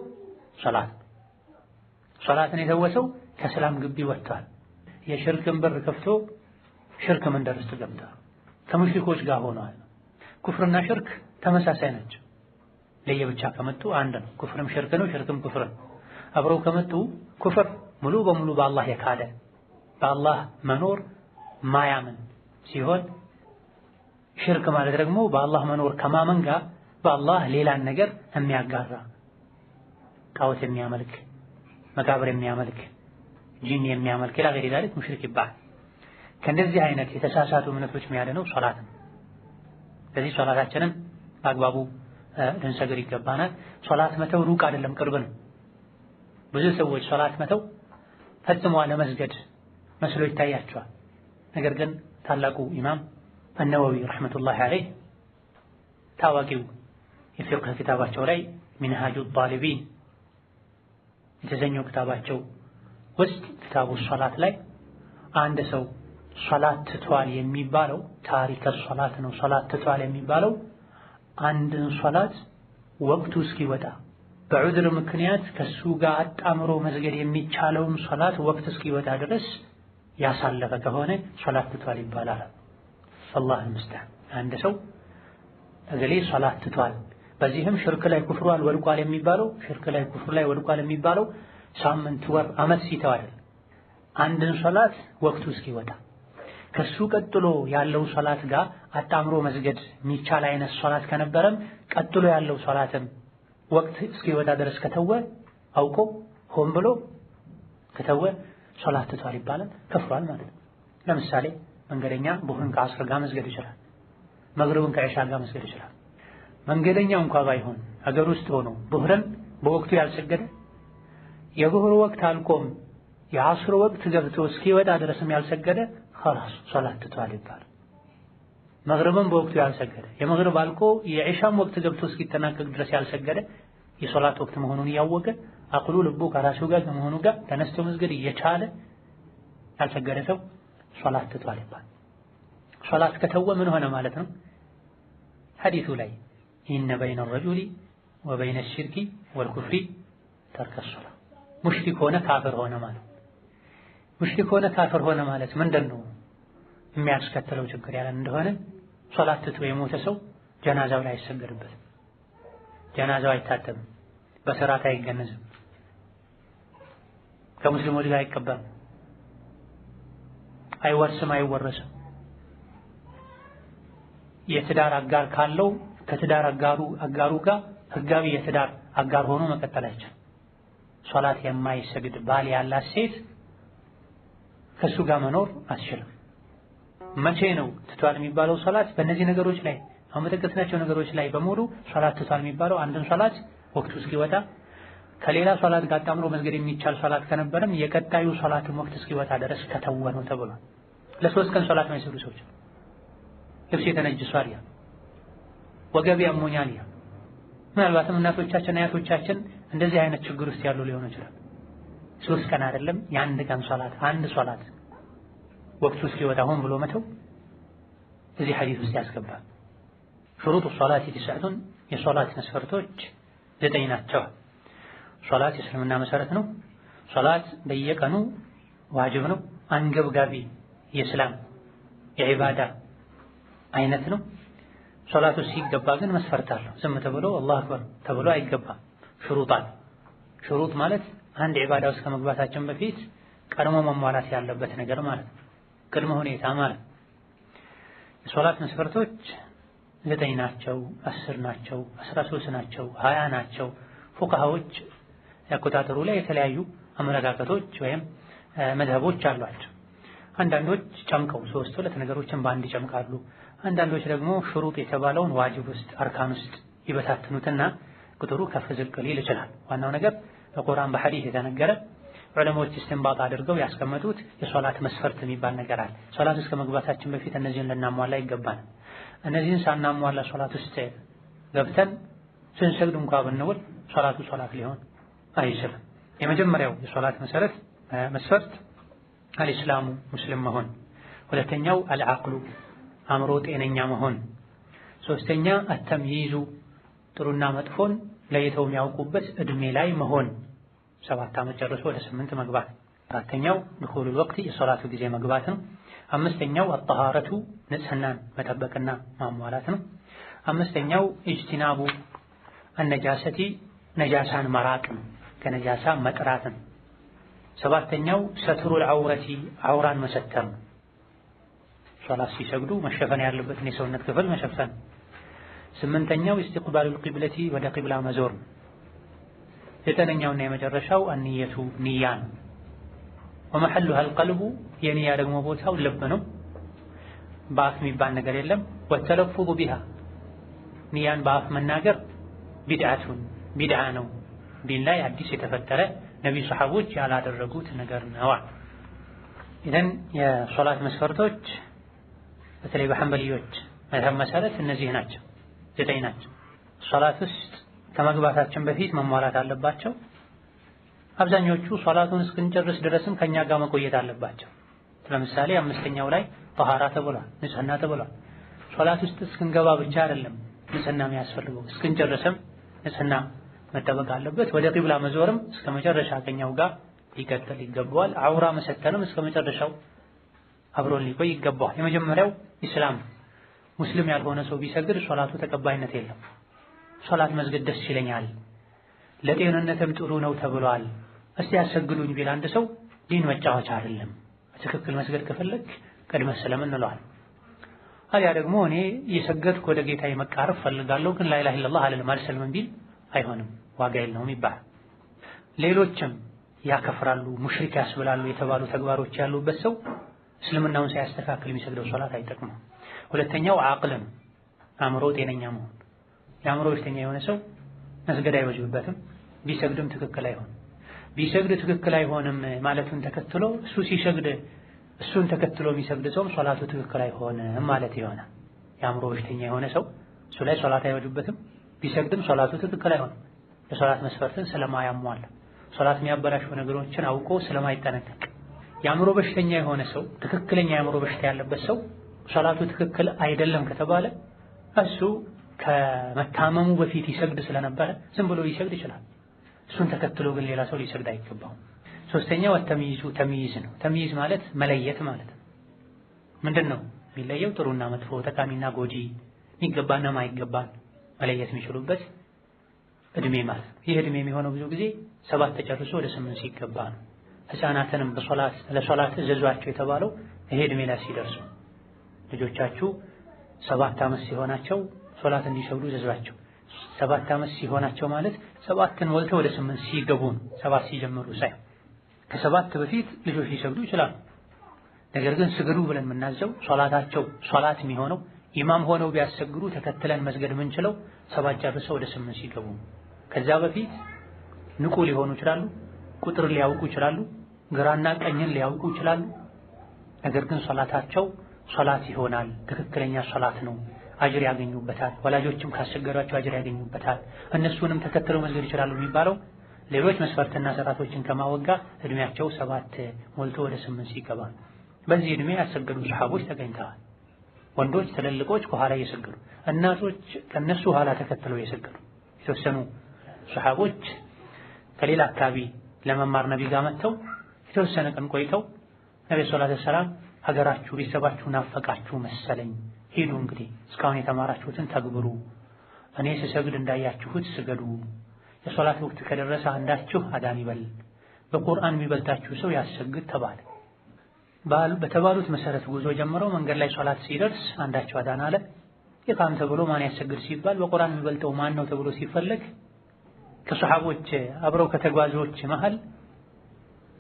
S1: ሶላትን የተወሰው ከእስላም ግቢ ወጥቷል። የሽርክን በር ከፍቶ ሽርክ መንደር ውስጥ ገብቷል። ከሙሽሪኮች ጋር ሆኗል። ኩፍርና ሽርክ ተመሳሳይ ናቸው። ለየብቻ ከመጡ አንድ ነው። ኩፍርም ሽርክ ነው፣ ሽርክም ኩፍር ነው። አብረው ከመጡ ኩፍር ሙሉ በሙሉ በአላህ የካደ በአላህ መኖር ማያምን ሲሆን ሽርክ ማለት ደግሞ በአላህ መኖር ከማመን ጋር በአላህ ሌላን ነገር የሚያጋራ ጣዖት የሚያመልክ መቃብር የሚያመልክ ጂን የሚያመልክ ሌላ ገሪ ዛሊክ ሙሽሪክ ይባላል። ከእንደዚህ አይነት የተሳሳቱ እምነቶች የሚያድነው ሶላት ነው። ስለዚህ ሶላታችንን በአግባቡ ልንሰግድ ይገባናል። ሶላት መተው ሩቅ አይደለም፣ ቅርብ ነው። ብዙ ሰዎች ሶላት መተው ፈጽሞ አለመስገድ መስሎ ይታያቸዋል። ነገር ግን ታላቁ ኢማም አነወዊ ረሕመቱላሂ ዐለይህ ታዋቂው የፊቅህ ክታባቸው ላይ ሚንሃጁ ጣሊቢን የተሰኘው ክታባቸው ውስጥ ክታቡ ሶላት ላይ አንድ ሰው ሶላት ትቷል የሚባለው ታሪከ ሶላት ነው። ሶላት ትቷል የሚባለው አንድን ሶላት ወቅቱ እስኪወጣ በዑድር ምክንያት ከሱ ጋር አጣምሮ መስገድ የሚቻለውን ሶላት ወቅት እስኪወጣ ድረስ ያሳለፈ ከሆነ ሶላት ትቷል ይባላል። አላህ ይመስገን። አንድ ሰው እገሌ ሶላት ትቷል በዚህም ሽርክ ላይ ኩፍሯል ወድቋል የሚባለው ሽርክ ላይ ኩፍር ላይ ወድቋል የሚባለው ሳምንት፣ ወር፣ ዓመት ሲተው አይደል። አንድን ሶላት ወቅቱ እስኪወጣ ከሱ ቀጥሎ ያለው ሶላት ጋር አጣምሮ መስገድ የሚቻል አይነት ሶላት ከነበረም ቀጥሎ ያለው ሶላትም ወቅት እስኪወጣ ድረስ ከተወ አውቆ ሆን ብሎ ከተወ ሶላት ትቷል ይባላል፣ ከፍሯል ማለት ነው። ለምሳሌ መንገደኛ ቡህርን ከአስር ጋር መስገድ ይችላል፣ መግሪብን ከኢሻ ጋር መስገድ ይችላል። መንገደኛ እንኳን ባይሆን ሀገር ውስጥ ሆኖ ቡህርን በወቅቱ ያልሰገደ የቡህር ወቅት አልቆም የአስር ወቅት ገብቶ እስኪወጣ ድረስም ያልሰገደ خلاص ሶላት ትቷል ይባላል። መግሪብን በወቅቱ ያልሰገደ የመግሪብ አልቆ የኢሻም ወቅት ገብቶ እስኪጠናቀቅ ድረስ ያልሰገደ የሶላት ወቅት መሆኑን እያወቀ አቅሉ ልቡ ከራሱ ጋር ከመሆኑ ጋር ተነስቶ መስገድ እየቻለ ያልሰገደ ሰው ሶላት ትቷል ይባላል። ሶላት ከተወ ምን ሆነ ማለት ነው? ሐዲሱ ላይ ኢነ በይነ الرجل وبين الشرك والكفر ترك الصلاة ሙሽሪክ ሆነ ካፍር ሆነ ማለት ሙሽሪክ ሆነ ካፍር ሆነ ማለት ምንድነው የሚያስከትለው ችግር ያለን እንደሆነ ሶላት ትቶ የሞተ ሰው ጀናዛው ላይ አይሰገድበትም፣ ጀናዛው አይታተምም፣ በሰራት አይገነዝም፣ ከሙስሊሞች ጋር አይቀበርም፣ አይወርስም፣ አይወረስም። የትዳር አጋር ካለው ከትዳር አጋሩ ጋር ህጋዊ የትዳር አጋር ሆኖ መቀጠል አይቻልም። ሶላት የማይሰግድ ባል ያላት ሴት ከሱ ጋር መኖር አትችልም። መቼ ነው ትቷል የሚባለው? ሶላት በእነዚህ ነገሮች ላይ አሁን በጠቀስናቸው ነገሮች ላይ በሙሉ ሶላት ትቷል የሚባለው አንድን ሶላት ወቅቱ እስኪወጣ ከሌላ ሶላት ጋር አጣምሮ መስገድ የሚቻል ሶላት ከነበረም የቀጣዩ ሶላትን ወቅት እስኪወጣ ድረስ ከተወ ነው ተብሏል። ለሶስት ቀን ሶላት የማይሰግዱ ሰዎች ልብስ የተነጅሷል፣ ያ ወገብ ያሞኛል፣ ያ ምናልባትም እናቶቻችን አያቶቻችን እንደዚህ አይነት ችግር ውስጥ ያሉ ሊሆኑ ይችላል። ሶስት ቀን አይደለም የአንድ ቀን ሶላት አንድ ሶላት ወቅቱ እስኪወጣ ሆን ብሎ መተው እዚህ ሐዲስ ውስጥ ያስገባል። ሹሩጡ ሶላት የተሰጡን የሶላት መስፈርቶች 9 ናቸው። ሶላት የእስልምና መሰረት ነው። ሶላት በየቀኑ ዋጅብ ነው፣ አንገብጋቢ የእስላም የዒባዳ አይነት ነው። ሶላቱ ሲገባ ግን መስፈርት አለው። ዝም ተብሎ አላሁ አክበር ተብሎ አይገባም። ሹሩጥ ማለት አንድ ዒባዳ ውስጥ ከመግባታችን በፊት ቀድሞ መሟላት ያለበት ነገር ማለት ነው። ቅድመ ሁኔታ ማለት የሶላት መስፈርቶች 9 ናቸው፣ 10 ናቸው፣ 13 ናቸው፣ 20 ናቸው። ፉቃሃዎች ያቆጣጠሩ ላይ የተለያዩ አመለካከቶች ወይም መዝሀቦች አሏቸው። አንዳንዶች ጨምቀው 3 ነገሮችን በአንድ ይጨምቃሉ። አንዳንዶች ደግሞ ሹሩጥ የተባለውን ዋጅብ ውስጥ አርካን ውስጥ ይበታትኑትና ቁጥሩ ከፍ ዝቅ ሊል ይችላል። ዋናው ነገር በቁርአን በሐዲስ የተነገረ ዑለሞች ኢስቲንባጥ አድርገው ያስቀመጡት የሶላት መስፈርት የሚባል ነገር አለ። ሶላት ውስጥ ከመግባታችን በፊት እነዚህን ልናሟላ ይገባል። እነዚህን ሳናሟላ ሶላት ውስጥ ገብተን ስንሰግድ እንኳን ብንውል ሶላቱ ሶላት ሊሆን አይችልም። የመጀመሪያው የሶላት መስፈርት አልኢስላሙ ሙስሊም መሆን፣ ሁለተኛው አልዓቅሉ አእምሮ ጤነኛ መሆን፣ ሶስተኛ አተምይዙ ጥሩና መጥፎን ለይተው የሚያውቁበት እድሜ ላይ መሆን 7 ዓመት ጨርሶ ወደ 8 መግባት፣ አራተኛው ድኹሉል ወቅት የሶላቱ ጊዜ መግባት ነው። አምስተኛው አጠሃረቱ ንጽህናን መጠበቅና ማሟላት ነው። አምስተኛው ኢጅቲናቡ አነጃሰቲ ነጃሳን መራቅ ነው፣ ከነጃሳ መጥራት ነው። ሰባተኛው ሰትሩል ዐውረቲ ዐውራን መሰተር ነው። ሶላት ሲሰግዱ መሸፈን ያለበትን የሰውነት ክፍል መሸፈን። ስምንተኛው ኢስቲቅባሉል ቂብለቲ ወደ ቂብላ መዞር ነው። ዘጠነኛውና የመጨረሻው አንየቱ ንያ ነው። ወመሐሉሃ አልቀልቡ የንያ ደግሞ ቦታው ልብ ነው። በአፍ የሚባል ነገር የለም። ወተለፉዙ ቢሃ ንያን በአፍ መናገር ቢድዓ ነው። ዲን ላይ አዲስ የተፈጠረ ነቢዩ ሰሐቦች ያላደረጉት ነገር ነው። ኢዘን የሶላት መስፈርቶች በተለይ በሐንበሊዮች መዝሀብ መሰረት እነዚህ ናቸው፣ 9 ናቸው። ሶላት ውስጥ ከመግባታችን በፊት መሟላት አለባቸው። አብዛኞቹ ሶላቱን እስክንጨርስ ድረስም ከኛ ጋር መቆየት አለባቸው። ለምሳሌ 5ኛው ላይ ጠሃራ ተብሏል፣ ንጽህና ተብሏል። ሶላት ውስጥ እስክንገባ ብቻ አይደለም ንጽህና የሚያስፈልገው፣ እስክንጨርስም ንጽህና መጠበቅ አለበት። ወደ ቂብላ መዞርም እስከ መጨረሻ ከኛው ጋር ሊቀጥል ይገባዋል። ዐውራ መሰተርም እስከ መጨረሻው አብሮን ሊቆይ ይገባዋል። የመጀመሪያው ኢስላም፣ ሙስሊም ያልሆነ ሰው ቢሰግድ ሶላቱ ተቀባይነት የለም። ሶላት መስገድ ደስ ይለኛል፣ ለጤንነትም ጥሩ ነው ተብሏል፣ እስቲ ያሰግዱኝ ቢል አንድ ሰው ዲን መጫወቻ አይደለም። በትክክል መስገድ ከፈለክ ቀድመህ ሰለም እንለዋል። አያ ደግሞ እኔ እየሰገድኩ ወደ ጌታዬ መቃረብ ፈልጋለሁ ግን ላኢላሃ ኢለላህ አልሰልምም ቢል አይሆንም፣ ዋጋ የለውም ይባላል። ሌሎችም ያከፍራሉ፣ ሙሽሪክ ያስብላሉ የተባሉ ተግባሮች ያሉበት ሰው እስልምናውን ሳያስተካክል የሚሰግደው ሶላት አይጠቅምም። ሁለተኛው አቅልን አእምሮ ጤነኛ መሆን። የአእምሮ በሽተኛ የሆነ ሰው መስገድ አይወጅብበትም፣ ቢሰግድም ትክክል አይሆንም። ቢሰግድ ትክክል አይሆንም ማለቱን ተከትሎ እሱ ሲሰግድ እሱን ተከትሎ የሚሰግድ ሰው ሶላቱ ትክክል አይሆንም ማለት ይሆናል። የአእምሮ በሽተኛ የሆነ ሰው እሱ ላይ ሶላት አይወጅበትም፣ ቢሰግድም ሶላቱ ትክክል አይሆንም። የሶላት መስፈርትን ስለማያሟላ ሶላት የሚያበላሹ ነገሮችን አውቆ ስለማይጠነቀቅ። የአእምሮ በሽተኛ የሆነ ሰው ትክክለኛ የአእምሮ በሽታ ያለበት ሰው ሶላቱ ትክክል አይደለም ከተባለ እሱ ከመታመሙ በፊት ይሰግድ ስለነበረ ዝም ብሎ ሊሰግድ ይችላል። እሱን ተከትሎ ግን ሌላ ሰው ሊሰግድ አይገባውም። ሶስተኛው ተምይዝ ነው። ተምይዝ ማለት መለየት ማለት ነው። ምንድን ነው የሚለየው? ጥሩና መጥፎ፣ ጠቃሚና ጎጂ፣ የሚገባና ማይገባን መለየት የሚችሉበት እድሜ ማለት ነው። ይህ እድሜ የሚሆነው ብዙ ጊዜ 7 ተጨርሶ ወደ 8 ሲገባ ነው። ህፃናትንም ለሶላት እዘዟቸው የተባለው ይሄ እድሜ ላይ ሲደርሱ፣ ልጆቻችሁ 7 ዓመት ሲሆናቸው ሶላት እንዲሰግዱ እዘዟቸው። 7 ዓመት ሲሆናቸው ማለት 7ን ሞልተው ወደ 8 ሲገቡ ነው። 7 ሲጀምሩ ሳይሆን ከ7 በፊት ልጆች ሊሰግዱ ይችላሉ። ነገር ግን ስገዱ ብለን የምናዘው ሶላታቸው ሶላት የሚሆነው ኢማም ሆነው ቢያሰግዱ ተከትለን መስገድ የምንችለው 7 ጨርሰው ወደ 8 ሲገቡ። ከዛ በፊት ንቁ ሊሆኑ ይችላሉ፣ ቁጥር ሊያውቁ ይችላሉ፣ ግራና ቀኝን ሊያውቁ ይችላሉ። ነገር ግን ሶላታቸው ሶላት ይሆናል፣ ትክክለኛ ሶላት ነው፣ አጅር ያገኙበታል። ወላጆችም ካስቸገሯቸው አጅር ያገኙበታል። እነሱንም ተከትለው መስገድ ይችላሉ የሚባለው ሌሎች መስፈርትና ሰራቶችን ከማወጋ እድሜያቸው 7 ሞልቶ ወደ 8 ሲገባ። በዚህ እድሜ ያሰገዱ ሰሃቦች ተገኝተዋል። ወንዶች ትልልቆች ከኋላ እየሰገዱ፣ እናቶች ከነሱ ኋላ ተከትለው እየሰገዱ። የተወሰኑ ሰሃቦች ከሌላ አካባቢ ለመማር ነቢ ጋር መጥተው የተወሰነ ቀን ቆይተው ነቢ ሰለላሁ ዐለይሂ ወሰለም ሀገራችሁ ቤተሰባችሁ ናፈቃችሁ መሰለኝ፣ ሂዱ እንግዲህ እስካሁን የተማራችሁትን ተግብሩ፣ እኔ ስሰግድ እንዳያችሁት ስገዱ፣ የሶላት ወቅት ከደረሰ አንዳችሁ አዳን ይበል፣ በቁርአን የሚበልጣችሁ ሰው ያሰግድ ተባለ። በተባሉት መሰረት ጉዞ ጀምረው መንገድ ላይ ሶላት ሲደርስ አንዳቸው አዳን አለ። ኢቃም ተብሎ ማን ያሰግድ ሲባል በቁርአን የሚበልጠው ማን ነው ተብሎ ሲፈለግ ከሰሃቦች አብረው ከተጓዦች መሃል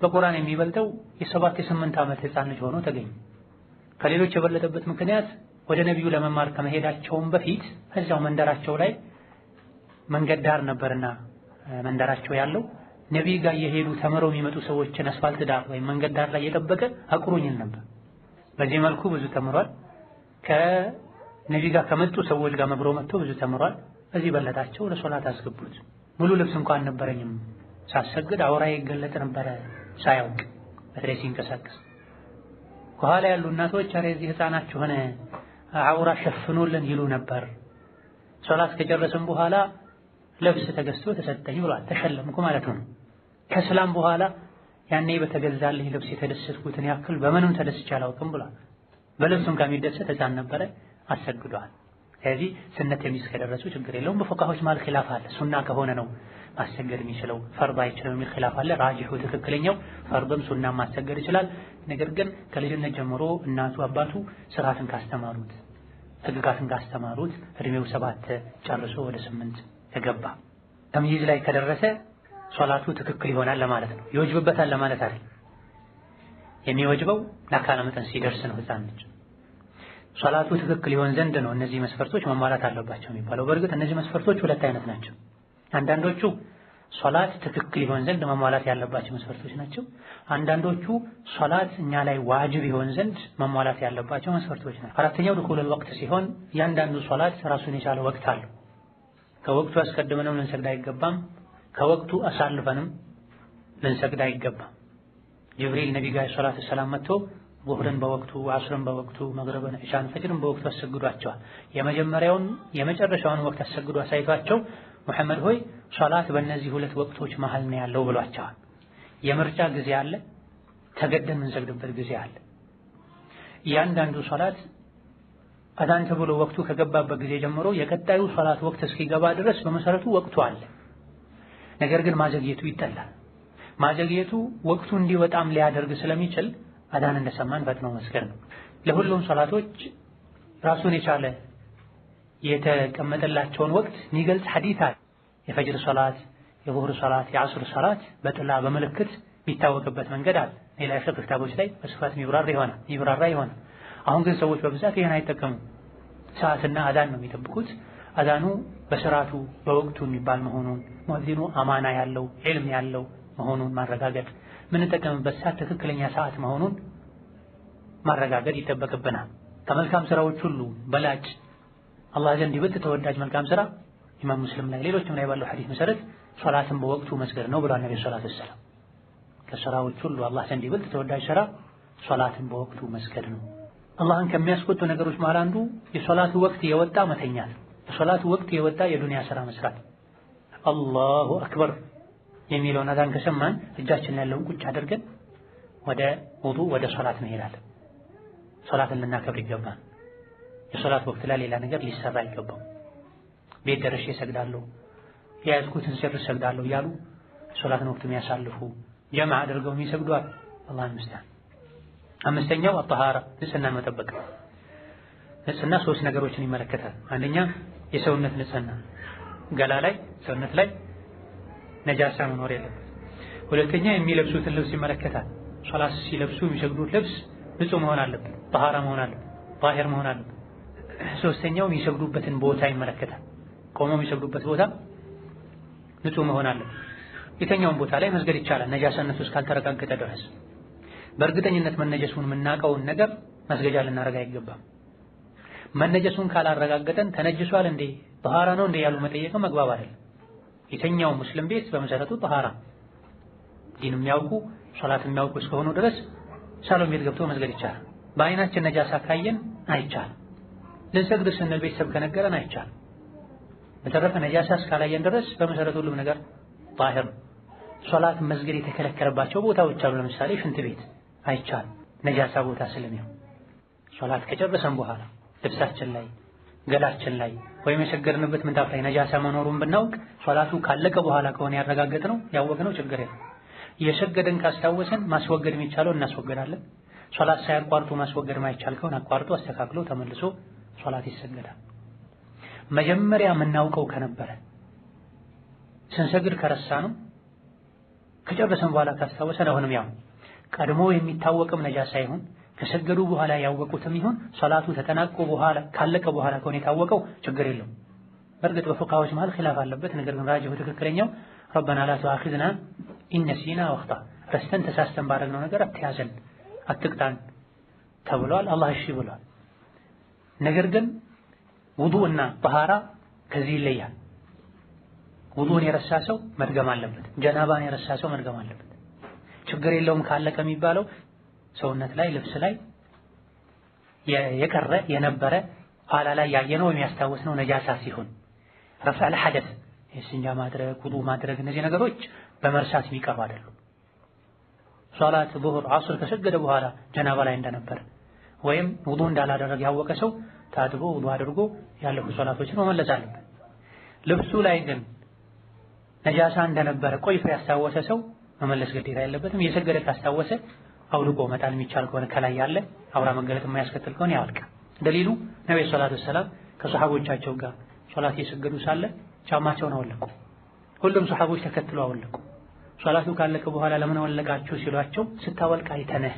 S1: በቁርአን የሚበልጠው የ7 የ8 ዓመት ህፃን ልጅ ሆኖ ተገኘ። ከሌሎች የበለጠበት ምክንያት ወደ ነቢዩ ለመማር ከመሄዳቸውም በፊት እዛው መንደራቸው ላይ መንገድ ዳር ነበርና መንደራቸው ያለው ነቢይ ጋር የሄዱ ተምረው የሚመጡ ሰዎችን አስፋልት ዳር ወይም መንገድ ዳር ላይ የጠበቀ አቁሩኝ ነበር። በዚህ መልኩ ብዙ ተምሯል። ከነቢይ ጋር ከመጡ ሰዎች ጋር መብሮ መጥቶ ብዙ ተምሯል። በዚህ በለጣቸው ለሶላት አስገቡት። ሙሉ ልብስ እንኳን አልነበረኝም፣ ሳሰግድ አውራዬ ይገለጥ ነበረ ሳያውቅ በተለይ ሲንቀሳቀስ። ከኋላ ያሉ እናቶች ኧረ እዚህ ህፃናችሁ ሆነ አውራ ሸፍኑልን ይሉ ነበር። ሶላት ከጨረስን በኋላ ልብስ ተገዝቶ ተሰጠኝ ብሏል። ተሸለምኩ ማለት ነው። ከሰላም በኋላ ያኔ በተገዛልኝ ልብስ የተደሰትኩትን ያክል በምንም ተደስቼ አላውቅም ብሏል። በልብሱም ከሚደሰት ህፃን ነበረ አሰግዷል። ስለዚህ ስነት የሚስ ከደረሱ ችግር የለውም። በፉቃሃዎች መሃል ኺላፍ አለ። ሱና ከሆነ ነው ማሰገድ የሚችለው፣ ፈርድ አይችልም የሚል ኺላፍ አለ። ራጂሑ ትክክለኛው ፈርድም ሱናም ማሰገድ ይችላል። ነገር ግን ከልጅነት ጀምሮ እናቱ አባቱ ስርዓትን ካስተማሩት ህግጋትን ካስተማሩት እድሜው 7 ጨርሶ ወደ 8 ከገባ ተምይዝ ላይ ከደረሰ ሶላቱ ትክክል ይሆናል ለማለት ነው። ይወጅብበታል ለማለት አይደል። የሚወጅበው ለአካለ መጠን ሲደርስ ነው ህፃን ልጅ። ሶላቱ ትክክል ይሆን ዘንድ ነው እነዚህ መስፈርቶች መሟላት አለባቸው የሚባለው። በእርግጥ እነዚህ መስፈርቶች ሁለት አይነት ናቸው። አንዳንዶቹ ሶላት ትክክል ይሆን ዘንድ መሟላት ያለባቸው መስፈርቶች ናቸው። አንዳንዶቹ ሶላት እኛ ላይ ዋጅብ ይሆን ዘንድ መሟላት ያለባቸው መስፈርቶች ናቸው። አራተኛው ድኹሉል ወቅት ሲሆን እያንዳንዱ ሶላት ራሱን የቻለ ወቅት አለው። ከወቅቱ አስቀድመንም ልንሰግድ አይገባም፣ ከወቅቱ አሳልፈንም ልንሰግድ አይገባም። ጅብሪል ነቢ ጋር ሰላቱ ሰላም መጥቶ ዙህርን በወቅቱ፣ አስርን በወቅቱ፣ መግሪብን፣ ኢሻን፣ ፈጅርን በወቅቱ አሰግዷቸዋል። የመጀመሪያውን የመጨረሻውን ወቅት አሰግዶ አሳይቷቸው ሙሐመድ ሆይ ሶላት በእነዚህ ሁለት ወቅቶች መሃል ነው ያለው ብሏቸዋል። የምርጫ ጊዜ አለ፣ ተገደን የምንሰግድበት ጊዜ አለ። እያንዳንዱ ሶላት አዛን ተብሎ ወቅቱ ከገባበት ጊዜ ጀምሮ የቀጣዩ ሶላት ወቅት እስኪገባ ድረስ በመሰረቱ ወቅቱ አለ። ነገር ግን ማዘግየቱ ይጠላል። ማዘግየቱ ወቅቱ እንዲወጣም ሊያደርግ ስለሚችል አዛን እንደሰማን ፈጥኖ መስገድ ነው። ለሁሉም ሶላቶች ራሱን የቻለ የተቀመጠላቸውን ወቅት የሚገልጽ ሐዲስ አለ። የፈጅር ሶላት፣ የዙህር ሶላት፣ የዐስር ሶላት በጥላ በምልክት የሚታወቅበት መንገድ አለ። ሌላ የፊቅህ ክታቦች ላይ በስፋት የሚብራራ ይሆናል። አሁን ግን ሰዎች በብዛት ይሄን አይጠቀሙም። ሰዓትና አዛን ነው የሚጠብቁት። አዛኑ በስርዓቱ በወቅቱ የሚባል መሆኑን፣ ሙእዚኑ አማና ያለው ዒልም ያለው መሆኑን ማረጋገጥ፣ የምንጠቀምበት ሰዓት ትክክለኛ ሰዓት መሆኑን ማረጋገጥ ይጠበቅብናል። ከመልካም ስራዎች ሁሉ በላጭ አላህ ዘንድ ይበልጥ ተወዳጅ መልካም ስራ ኢማም ሙስሊም ላይ ሌሎችም ላይ ባለው ሐዲስ መሰረት ሶላትን በወቅቱ መስገድ ነው ብሏል ነብዩ ሰለላሁ ዐለይሂ ወሰለም። ከስራዎች ሁሉ አላህ ዘንድ ይበልጥ ተወዳጅ ስራ ሶላትን በወቅቱ መስገድ ነው። አላህን ከሚያስቆጡ ነገሮች መሃል አንዱ የሶላቱ ወቅት የወጣ መተኛት፣ የሶላቱ ወቅት የወጣ የዱንያ ስራ መስራት። አላሁ አክበር የሚለውን አዛን ከሰማን እጃችን ያለውን ቁጭ አድርገን ወደ ውዱእ ወደ ሶላት እንሄዳለን። ሶላትን ልናከብር ይገባል። የሶላት ወቅት ላይ ሌላ ነገር ሊሰራ አይገባም። ቤት ደርሼ እሰግዳለሁ፣ የያዝኩትን ስር እሰግዳለሁ እያሉ ሶላትን ወቅት የሚያሳልፉ ጀማዓ አድርገው የሚሰግዱ አላህ ይመስገን። አምስተኛው አጣሃራ ንጽህናን መጠበቅ። ንጽህና 3 ነገሮችን ይመለከታል። አንደኛ የሰውነት ንጽህና፣ ገላ ላይ ሰውነት ላይ ነጃሳ መኖር የለበት። ሁለተኛ የሚለብሱትን ልብስ ይመለከታል። ሶላት ሲለብሱ የሚሰግዱት ልብስ ንጹህ መሆን አለበት፣ ጣሃራ መሆን አለበት፣ ጣሂር መሆን አለበት። ሶስተኛው የሚሰግዱበትን ቦታ ይመለከታል። ቆመው የሚሰግዱበት ቦታ ንጹህ መሆን አለበት። የትኛውም ቦታ ላይ መስገድ ይቻላል ነጃሳነቱ እስካልተረጋገጠ ድረስ። በእርግጠኝነት መነጀሱን የምናውቀውን ነገር መስገጃ ልናደርግ አይገባም። መነጀሱን ካላረጋገጠን ተነጅሷል እንዴ ጣሃራ ነው እንዴ ያሉ መጠየቅ መግባብ አይደለም። የትኛው ሙስሊም ቤት በመሰረቱ ጣሃራ ዲን የሚያውቁ ሶላት የሚያውቁ እስከሆኑ ድረስ ሳሎን ቤት ገብቶ መስገድ ይቻላል። በአይናችን ነጃሳ ካየን አይቻልም። ልንሰግድ ስንል ቤተሰብ ከነገረን አይቻልም። በተረፈ ነጃሳ እስካላየን ድረስ በመሰረቱ ሁሉም ነገር ጣሂር። ሶላት መስገድ የተከለከለባቸው ቦታዎች አሉ። ለምሳሌ ሽንት ቤት አይቻልም፣ ነጃሳ ቦታ ስለሚሆን። ሶላት ከጨረሰን በኋላ ልብሳችን ላይ ገላችን ላይ ወይም የሰገድንበት ምንጣፍ ላይ ነጃሳ መኖሩን ብናውቅ ሶላቱ ካለቀ በኋላ ከሆነ ያረጋገጥነው ያወቅነው ችግር የለም። የሰገደን ካስታወሰን ማስወገድ የሚቻለው እናስወገዳለን። ሶላት ሳያቋርጡ ማስወገድ ማይቻል ከሆነ አቋርጦ አስተካክሎ ተመልሶ ሶላት ይሰገዳል። መጀመሪያ የምናውቀው ከነበረ ስንሰግድ ከረሳነው ከጨረሰን በኋላ ካስታወሰን አሁንም ያው ቀድሞ የሚታወቅም ነጃሳ ይሁን ከሰገዱ በኋላ ያወቁትም ይሁን ሶላቱ ተጠናቆ በኋላ ካለቀ በኋላ ከሆነ የታወቀው ችግር የለውም። በእርግጥ በፉቃሃዎች መሃል ኺላፍ አለበት። ነገር ግን ራጂሁ ትክክለኛው ረበና ላ ቱአኺዝና ኢነሲና ወኽጣ ረስተን ተሳስተን ባደረግነው ነገር አትያዘን አትቅጣን ተብሏል። አላህ እሺ ብሏል። ነገር ግን ውዱእና ጠሃራ ከዚህ ይለያል። ውዱእን የረሳ ሰው መድገም አለበት። ጀናባን የረሳ ሰው መድገም አለበት። ችግር የለውም ካለቀ የሚባለው ሰውነት ላይ ልብስ ላይ የቀረ የነበረ ኋላ ላይ ያየነው የሚያስታውስነው ነጃሳ ሲሆን ረፍዕ ሐደስ የስንጃ ማድረግ ውዱእ ማድረግ እነዚህ ነገሮች በመርሳት የሚቀሩ አይደሉም። ሶላት ዙህር ዐስር ከሰገደ በኋላ ጀናባ ላይ እንደነበረ ወይም ውዱእ እንዳላደረገ ያወቀ ሰው ታጥቦ ውዱእ አድርጎ ያለፉ ሶላቶችን መመለስ አለበት። ልብሱ ላይ ግን ነጃሳ እንደነበረ ቆይቶ ያስታወሰ ሰው መመለስ ግዴታ የለበትም። የሰገደ ካስታወሰ አውልቆ መጣል የሚቻል ከሆነ ከላይ ያለ አውራ መገለጥ የማያስከትል ከሆነ ያወልቃል። ደሊሉ ነብዩ ሰለላሁ ዐለይሂ ወሰለም ከሰሃቦቻቸው ጋር ሶላት እየሰገዱ ሳለ ጫማቸውን አወለቁ። ሁሉም ሰሃቦች ተከትለው አወለቁ። ሶላቱ ካለቀ በኋላ ለምን አወለቃችሁ ሲሏቸው ስታወልቅ አይተነህ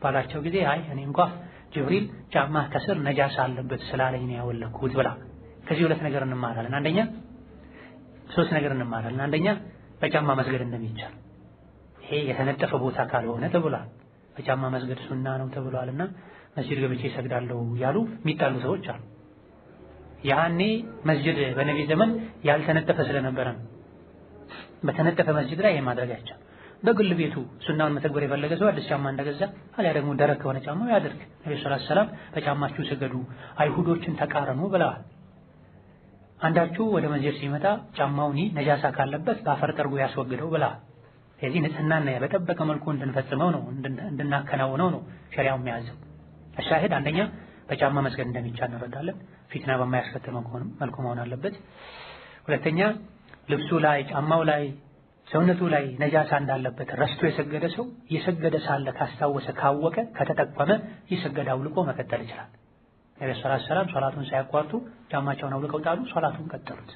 S1: ባላቸው ጊዜ አይ እኔ እንኳን ጅብሪል ጫማ ከስር ነጃሳ አለበት ስላለኝ ነው ያወለኩት ብላ። ከዚህ ሁለት ነገር እንማራለን። አንደኛ ሶስት ነገር እንማራለን። አንደኛ በጫማ መስገድ እንደሚቻል ይሄ የተነጠፈ ቦታ ካልሆነ ተብሏል። በጫማ መስገድ ሱና ነው ተብሏልና መስጂድ ገብቼ እሰግዳለሁ ያሉ የሚጣሉ ሰዎች አሉ። ያኔ መስጂድ በነብይ ዘመን ያልተነጠፈ ስለነበረ ነው። በተነጠፈ መስጂድ ላይ የማድረግ አይቻልም። በግል ቤቱ ሱናውን መተግበር የፈለገ ሰው አዲስ ጫማ እንደገዛ አልያ ደግሞ ደረቅ ከሆነ ጫማው ያድርግ። ነብዩ ሰለላሁ ዐለይሂ ወሰለም በጫማችሁ ስገዱ አይሁዶችን ተቃረኑ ብለዋል። አንዳችሁ ወደ መስጂድ ሲመጣ ጫማውን ነጃሳ ካለበት በአፈር ጠርጎ ያስወግደው ብለዋል። ስለዚህ ንጽህናን በጠበቀ መልኩ እንድንፈጽመው ነው እንድናከናውነው ነው ሸሪዓው የሚያዘው። አሻሂድ አንደኛ በጫማ መስገድ እንደሚቻል እንረዳለን። ፊትና በማያስከትል መልኩ መሆን አለበት። ሁለተኛ ልብሱ ላይ ጫማው ላይ ሰውነቱ ላይ ነጃሳ እንዳለበት ረስቶ የሰገደ ሰው የሰገደ ሳለ ካስታወሰ ካወቀ ከተጠቀመ የሰገደ አውልቆ መቀጠል ይችላል። ነብዩ ሰለላሁ ዐለይሂ ወሰለም ሶላቱን ሳያቋርጡ ጫማቸውን አውልቀው ጣሉ፣ ሶላቱን ቀጠሉት።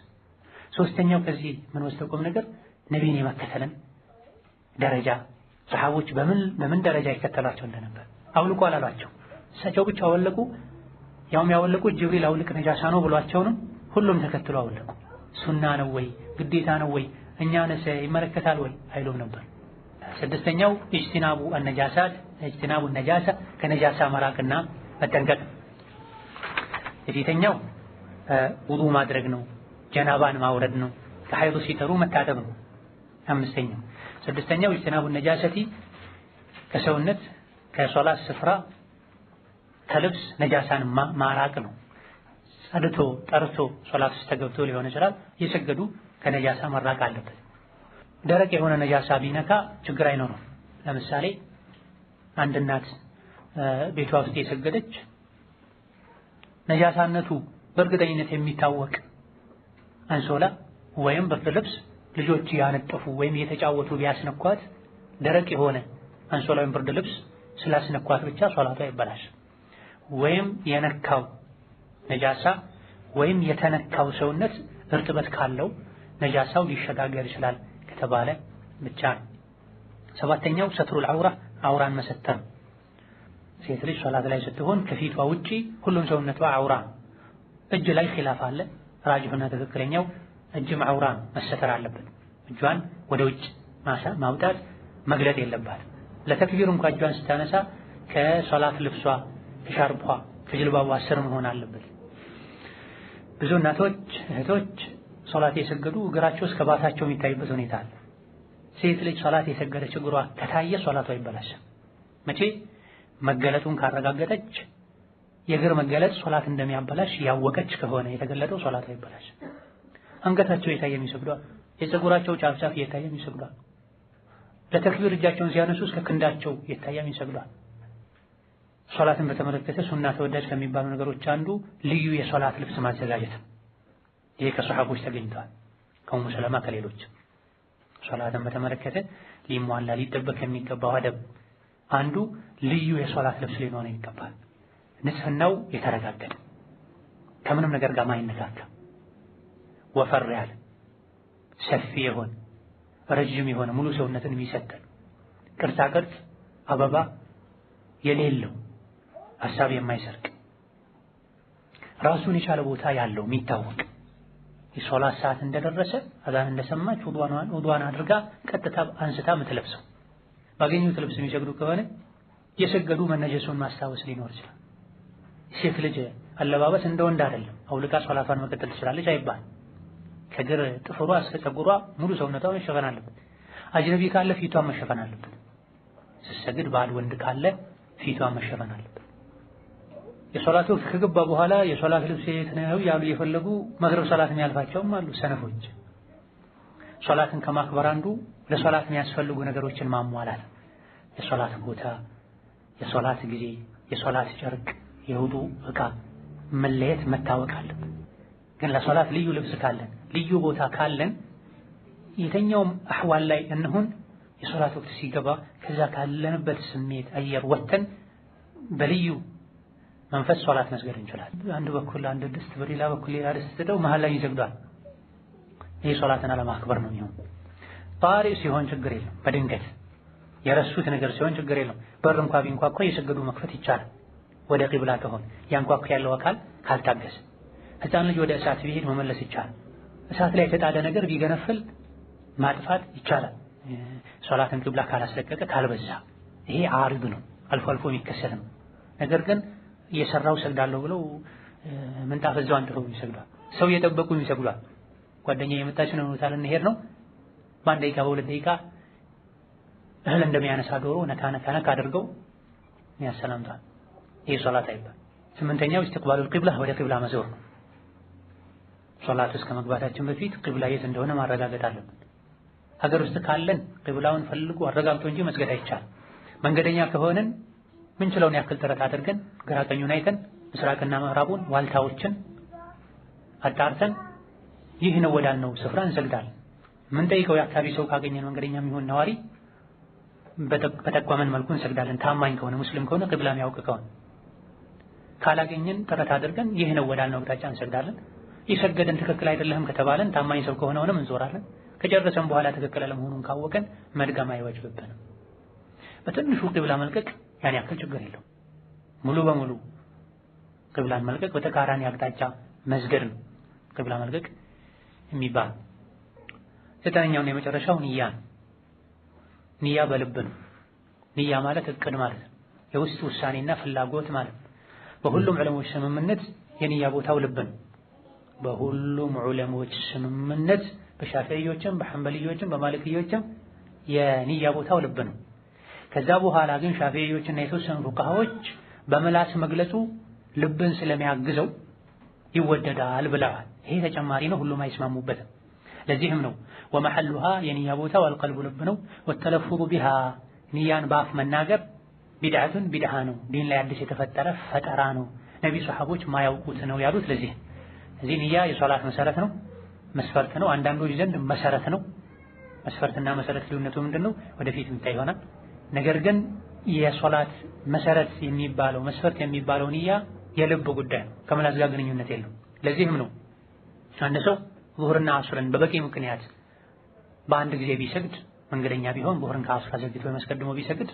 S1: ሶስተኛው ከዚህ ምን ወስደው ቁም ነገር ነብይን የመከተልን ደረጃ ሰሃቦች በምን ደረጃ ይከተላቸው እንደነበር አውልቆ አላሏቸው። እሳቸው ብቻ አወለቁ። ያውም ያወለቁት ጅብሪል አውልቅ ነጃሳ ነው ብሏቸው ነው። ሁሉም ተከትሎ አወለቁ። ሱና ነው ወይ ግዴታ ነው ወይ እኛንስ ይመለከታል ወይ አይሉም ነበር። ስድስተኛው ኢጅቲናቡ ነጃሳ ከነጃሳ መራቅና መጠንቀቅ። የፊተኛው ውዱእ ማድረግ ነው፣ ጀናባን ማውረድ ነው፣ ከሐይድ ሲጠሩ መታጠብ ነው። አምስተኛው ስድስተኛው ኢጅቲናቡ ነጃሰቲ ከሰውነት ከሶላት ስፍራ ከልብስ ነጃሳን ማራቅ ነው። ጸድቶ ጠርቶ ሶላት ውስጥ ተገብቶ ሊሆን ይችላል። እየሰገዱ ከነጃሳ መራቅ አለበት። ደረቅ የሆነ ነጃሳ ቢነካ ችግር አይኖርም። ለምሳሌ አንድ እናት ቤቷ ውስጥ የሰገደች ነጃሳነቱ በእርግጠኝነት የሚታወቅ አንሶላ ወይም ብርድ ልብስ ልጆች ያነጠፉ ወይም እየተጫወቱ ቢያስነኳት ደረቅ የሆነ አንሶላ ወይም ብርድ ልብስ ስላስነኳት ብቻ ሶላቷ ይበላሽ። ወይም የነካው ነጃሳ ወይም የተነካው ሰውነት እርጥበት ካለው ነጃሳው ሊሸጋገር ይችላል ከተባለ ብቻ ነው። ሰባተኛው ሰትሩል አውራን መሰተር። ሴት ልጅ ሶላት ላይ ስትሆን ከፊቷ ውጪ ሁሉም ሰውነቷ አውራ። እጅ ላይ ኺላፍ አለ። ራጅሁና ትክክለኛው እጅም አውራ መሰተር አለበት። እጇን ወደ ውጭ ማውጣት መግለጥ የለባት። ለተክቢር እንኳን እጇን ስታነሳ ከሶላት ልብሷ ከሻርቧ ከጅልባቧ ስር መሆን አለበት። ብዙ እናቶች እህቶች ሶላት የሰገዱ እግራቸው እስከ ባታቸው የሚታይበት ሁኔታ አለ። ሴት ልጅ ሶላት የሰገደች እግሯ ከታየ ሶላቷ ይበላሻል። መቼ መገለጡን ካረጋገጠች የእግር መገለጥ ሶላት እንደሚያበላሽ ያወቀች ከሆነ የተገለጠው ሶላቷ ይበላሻል። አንገታቸው የታየም ይሰግዷል። የፀጉራቸው ጫፍ የታየም ይሰግዷል። ለተክቢር እጃቸውን ሲያነሱ እስከ ክንዳቸው የታየም ይሰግዷል። ሶላትን በተመለከተ ሱና ተወዳጅ ከሚባሉ ነገሮች አንዱ ልዩ የሶላት ልብስ ማዘጋጀት። ይሄ ከሰሃቦች ተገኝቷል፣ ከኡሙ ሰለማ ከሌሎች። ሶላትን በተመለከተ ሊሟላ ሊጠበቅ ከሚገባው አደብ አንዱ ልዩ የሶላት ልብስ ሊኖር ይገባል። ንጽህናው የተረጋገጠ ከምንም ነገር ጋር ማይነካካ ወፈር ያለ ሰፊ የሆነ ረጅም የሆነ ሙሉ ሰውነትን የሚሰጠን ቅርጻ ቅርጽ አበባ የሌለው ሐሳብ የማይሰርቅ ራሱን የቻለ ቦታ ያለው የሚታወቅ የሶላት ሰዓት እንደደረሰ አዛን እንደሰማች ውዱዋን አድርጋ ቀጥታ አንስታ የምትለብሰው። ባገኙት ልብስ የሚሰግዱ ከሆነ የሰገዱ መነጀሱን ማስታወስ ሊኖር ይችላል። ሴት ልጅ አለባበስ እንደ ወንድ አይደለም፣ አውልቃ ሶላቷን መቀጠል ትችላለች አይባል። ከግር ጥፍሯ እስከ ፀጉሯ ሙሉ ሰውነቷ መሸፈን አለበት። አጅነቢ ካለ ፊቷን መሸፈን አለበት። ስትሰግድ ባል ወንድ ካለ ፊቷን መሸፈን አለበት። የሶላት ወቅት ከገባ በኋላ የሶላት ልብስ የት ነው ያሉ የፈለጉ መግሪብ ሶላት የሚያልፋቸውም አሉ ሰነፎች። ሶላትን ከማክበር አንዱ ለሶላት የሚያስፈልጉ ነገሮችን ማሟላት፣ የሶላት ቦታ፣ የሶላት ጊዜ፣ የሶላት ጨርቅ፣ የውዱ ዕቃ መለየት መታወቅ አለበት። ግን ለሶላት ልዩ ልብስ ካለን ልዩ ቦታ ካለን የተኛውም አህዋል ላይ እንሁን የሶላት ወቅት ሲገባ ከዛ ካለንበት ስሜት አየር ወተን በልዩ መንፈስ ሶላት መስገድ እንችላለን። አንድ በኩል አንድ ድስት በሌላ በኩል ሌላ ድስት ተደው መሃል ላይ ይሰግዳል። ይህ ሶላትን አለማክበር ነው የሚሆን። ጣሪ ሲሆን ችግር የለም፣ በድንገት የረሱት ነገር ሲሆን ችግር የለም። በር እንኳን ቢንኳኳ እየሰገዱ መክፈት ይቻላል። ወደ ቂብላ ከሆነ ያንኳኳ ያለው አካል ካልታገሰ፣ ህፃን ልጅ ወደ እሳት ቢሄድ መመለስ ይቻላል። እሳት ላይ የተጣደ ነገር ቢገነፍል ማጥፋት ይቻላል። ሶላትን ቂብላ ካላስለቀቀ ካልበዛ፣ ይሄ አሪድ ነው፣ አልፎ አልፎ የሚከሰት ነው። ነገር ግን እየሰራው ሰግዳለሁ ብለው ምንጣፍ እዛው አንጥፈው ይሰግዳል። ሰው እየጠበቁ ይሰግዳል። ጓደኛዬ የመጣች ነው ታል እንሄድ ነው በአንድ ደቂቃ በሁለት ደቂቃ እህል እንደሚያነሳ ዶሮ ነካ አድርገው ያሰላምታል። ይሄ ሶላት አይባል። ስምንተኛው ኢስቲቅባሉል ቂብላ፣ ወደ ቂብላ መዞር ነው። ሶላት እስከ መግባታችን በፊት ቂብላ የት እንደሆነ ማረጋገጥ አለብን። ሀገር ውስጥ ካለን ቂብላውን ፈልጉ አረጋግጦ እንጂ መስገድ አይቻልም። መንገደኛ ከሆነን ምንችለውን ያክል ጥረት አድርገን ግራ ቀኙን አይተን ምስራቅና ምዕራቡን ዋልታዎችን አጣርተን ይህ ነው ወዳልነው ስፍራ እንሰግዳለን። ምንጠይቀው የአካባቢ ሰው ካገኘን መንገደኛ የሚሆን ነዋሪ በተቋመን መልኩ እንሰግዳለን። ታማኝ ከሆነ ሙስሊም ከሆነ ቂብላ የሚያውቅ ከሆነ ካላገኘን ጥረት አድርገን ይህ ነው ወዳልነው አቅጣጫ እንሰግዳለን። የሰገደን ትክክል አይደለም ከተባለን ታማኝ ሰው ከሆነ ሆነም እንዞራለን። ከጨረሰን በኋላ ትክክል አለመሆኑን ካወቀን መድገም አይወጅብብንም። በትንሹ ቂብላ መልቀቅ ያን ያክል ችግር የለው። ሙሉ በሙሉ ቂብላን መልቀቅ በተቃራኒ አቅጣጫ መስገድ ነው ቂብላ መልቀቅ የሚባል። ዘጠነኛውና የመጨረሻው ንያ ነው። ንያ በልብ ነው። ንያ ማለት እቅድ ማለት ነው። የውስጥ ውሳኔና ፍላጎት ማለት ነው። በሁሉም ዑለሞች ስምምነት የንያ ቦታው ልብ ነው። በሁሉም ዑለሞች ስምምነት በሻፊዒዮችም በሐንበሊዮችም በማሊክዮችም የንያ ቦታው ልብ ነው። ከዛ በኋላ ግን ሻፊዒዮችና የተወሰኑ ፉቃሃዎች በመላስ መግለጹ ልብን ስለሚያግዘው ይወደዳል ብለዋል። ይሄ ተጨማሪ ነው፣ ሁሉም አይስማሙበትም። ለዚህም ነው ወመሐሉሃ የንያ ቦታው አልቀልቡ ልብ ነው። ወተለፉዙ ቢሃ ንያን በአፍ መናገር ቢድዓቱን ቢድዓ ነው፣ ዲን ላይ አዲስ የተፈጠረ ፈጠራ ነው፣ ነቢ ሰሐቦች ማያውቁት ነው ያሉት። ለዚህ እዚህ ንያ የሶላት መሰረት ነው፣ መስፈርት ነው። አንዳንዶች ዘንድ መሰረት ነው። መስፈርትና መሰረት ልዩነቱ ምንድነው? ወደፊት እንታይ ይሆናል። ነገር ግን የሶላት መሰረት የሚባለው መስፈርት የሚባለው ንያ የልብ ጉዳይ ነው፣ ከምላስ ጋር ግንኙነት የለው። ለዚህም ነው አንድ ሰው ዙህርና አስርን በበቂ ምክንያት በአንድ ጊዜ ቢሰግድ፣ መንገደኛ ቢሆን ዙህርን ከአስር አዘግይቶ አስቀድሞ ቢሰግድ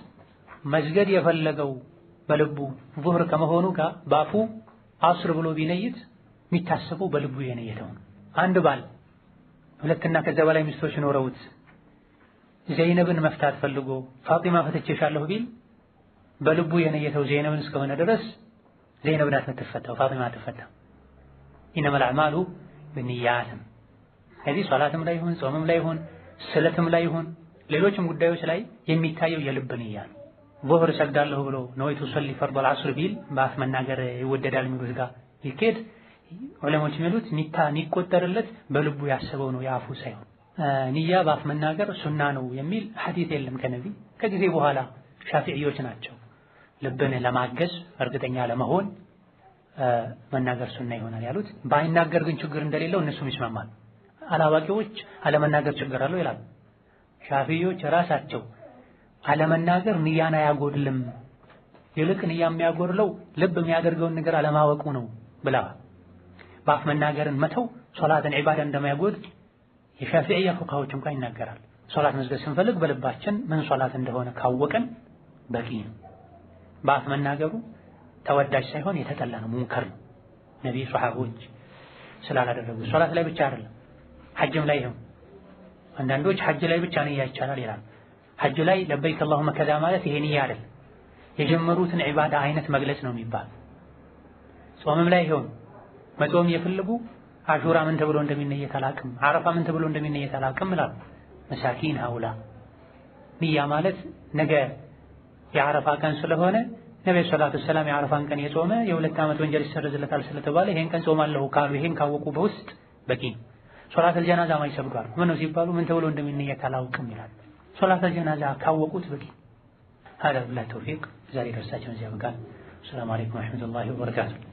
S1: መስገድ የፈለገው በልቡ ዙህር ከመሆኑ ጋር ባፉ አስር ብሎ ቢነይት የሚታሰበው በልቡ የነየተው ነው። አንድ ባል ሁለትና ከዛ በላይ ሚስቶች ኖረውት ዘይነብን መፍታት ፈልጎ ፋጢማ ፈትቼሻለሁ ቢል በልቡ የነየተው ዘይነብን እስከሆነ ድረስ ዘይነብ ናት የምትፈታው፣ ፋጢማ አትፈታም። ኢነመል አዕማሉ ብንያት። ከዚህ ሶላትም ላይ ይሁን ጾምም ላይ ይሁን ስለትም ላይ ይሁን ሌሎችም ጉዳዮች ላይ የሚታየው የልብ ንያ ነው። ዙህር ሰግዳለሁ ብሎ ነወይቱ ሰሊ ፈርዶል ዐስር ቢል በአፍ መናገር ይወደዳል የሚሉት ጋር ይኬድ ዑለሞች የሚሉት የሚቆጠርለት በልቡ ያሰበው ነው የአፉ ሳይሆን። ንያ በአፍ መናገር ሱና ነው የሚል ሐዲስ የለም ከነቢ። ከጊዜ በኋላ ሻፊዒዮች ናቸው ልብን ለማገዝ እርግጠኛ ለመሆን መናገር ሱና ይሆናል ያሉት። ባይናገር ግን ችግር እንደሌለው እነሱም ይስማማሉ። አላዋቂዎች አለመናገር ችግር አለው ይላሉ። ሻፊዒዮች ራሳቸው አለመናገር ንያን አያጎድልም፣ ይልቅ ንያ የሚያጎድለው ልብ የሚያደርገውን ነገር አለማወቁ ነው ብለዋል። በአፍ መናገርን መተው ሶላትን ዒባዳ እንደማያጎድል የሻፊዒያ ፉቃሃዎች እንኳን ይናገራል። ሶላት መስገድ ስንፈልግ በልባችን ምን ሶላት እንደሆነ ካወቀን በቂ ነው። በአፍ መናገሩ ተወዳጅ ሳይሆን የተጠላ ነው፣ ሙንከር ነው። ነቢይ፣ ሷሐቦች፣ ስላላደረጉ ሶላት ላይ ብቻ አይደለም ሐጅም ላይ ነው። አንዳንዶች ሐጅ ላይ ብቻ ነው ይቻላል ይላል። ሐጅ ላይ ለበይክ አላሁመ ከዛ ማለት ይሄ ንያ አይደል፣ የጀመሩትን ዒባዳ አይነት መግለጽ ነው የሚባል። ጾምም ላይ ይሁን መጾም የፈለጉ አሹራ ምን ተብሎ እንደሚነየት አላቅም፣ አረፋ ምን ተብሎ እንደሚነየት አላቅም ይላል። መሳኪን ሀውላ ንያ ማለት ነገ የአረፋ ቀን ስለሆነ ነብዩ ሰለላሁ ዐለይሂ ወሰለም የአረፋን ቀን የጾመ የ2 ዓመት ወንጀል ይሰረዝለታል ስለተባለ ይሄን ቀን ጾማለሁ ካሉ ይሄን ካወቁ በውስጥ በቂ። ሶላተል ጀናዛ ማይሰግዷል ምን ነው ሲባሉ ምን ተብሎ እንደሚነየት አላውቅም ይላል። ሶላተል ጀናዛ ካወቁት በቂ። هذا بالله توفيق ዛሬ ደርሳችን እዚህ ያበቃል። ሰላም አለይኩም ወራህመቱላሂ ወበረካቱሁ።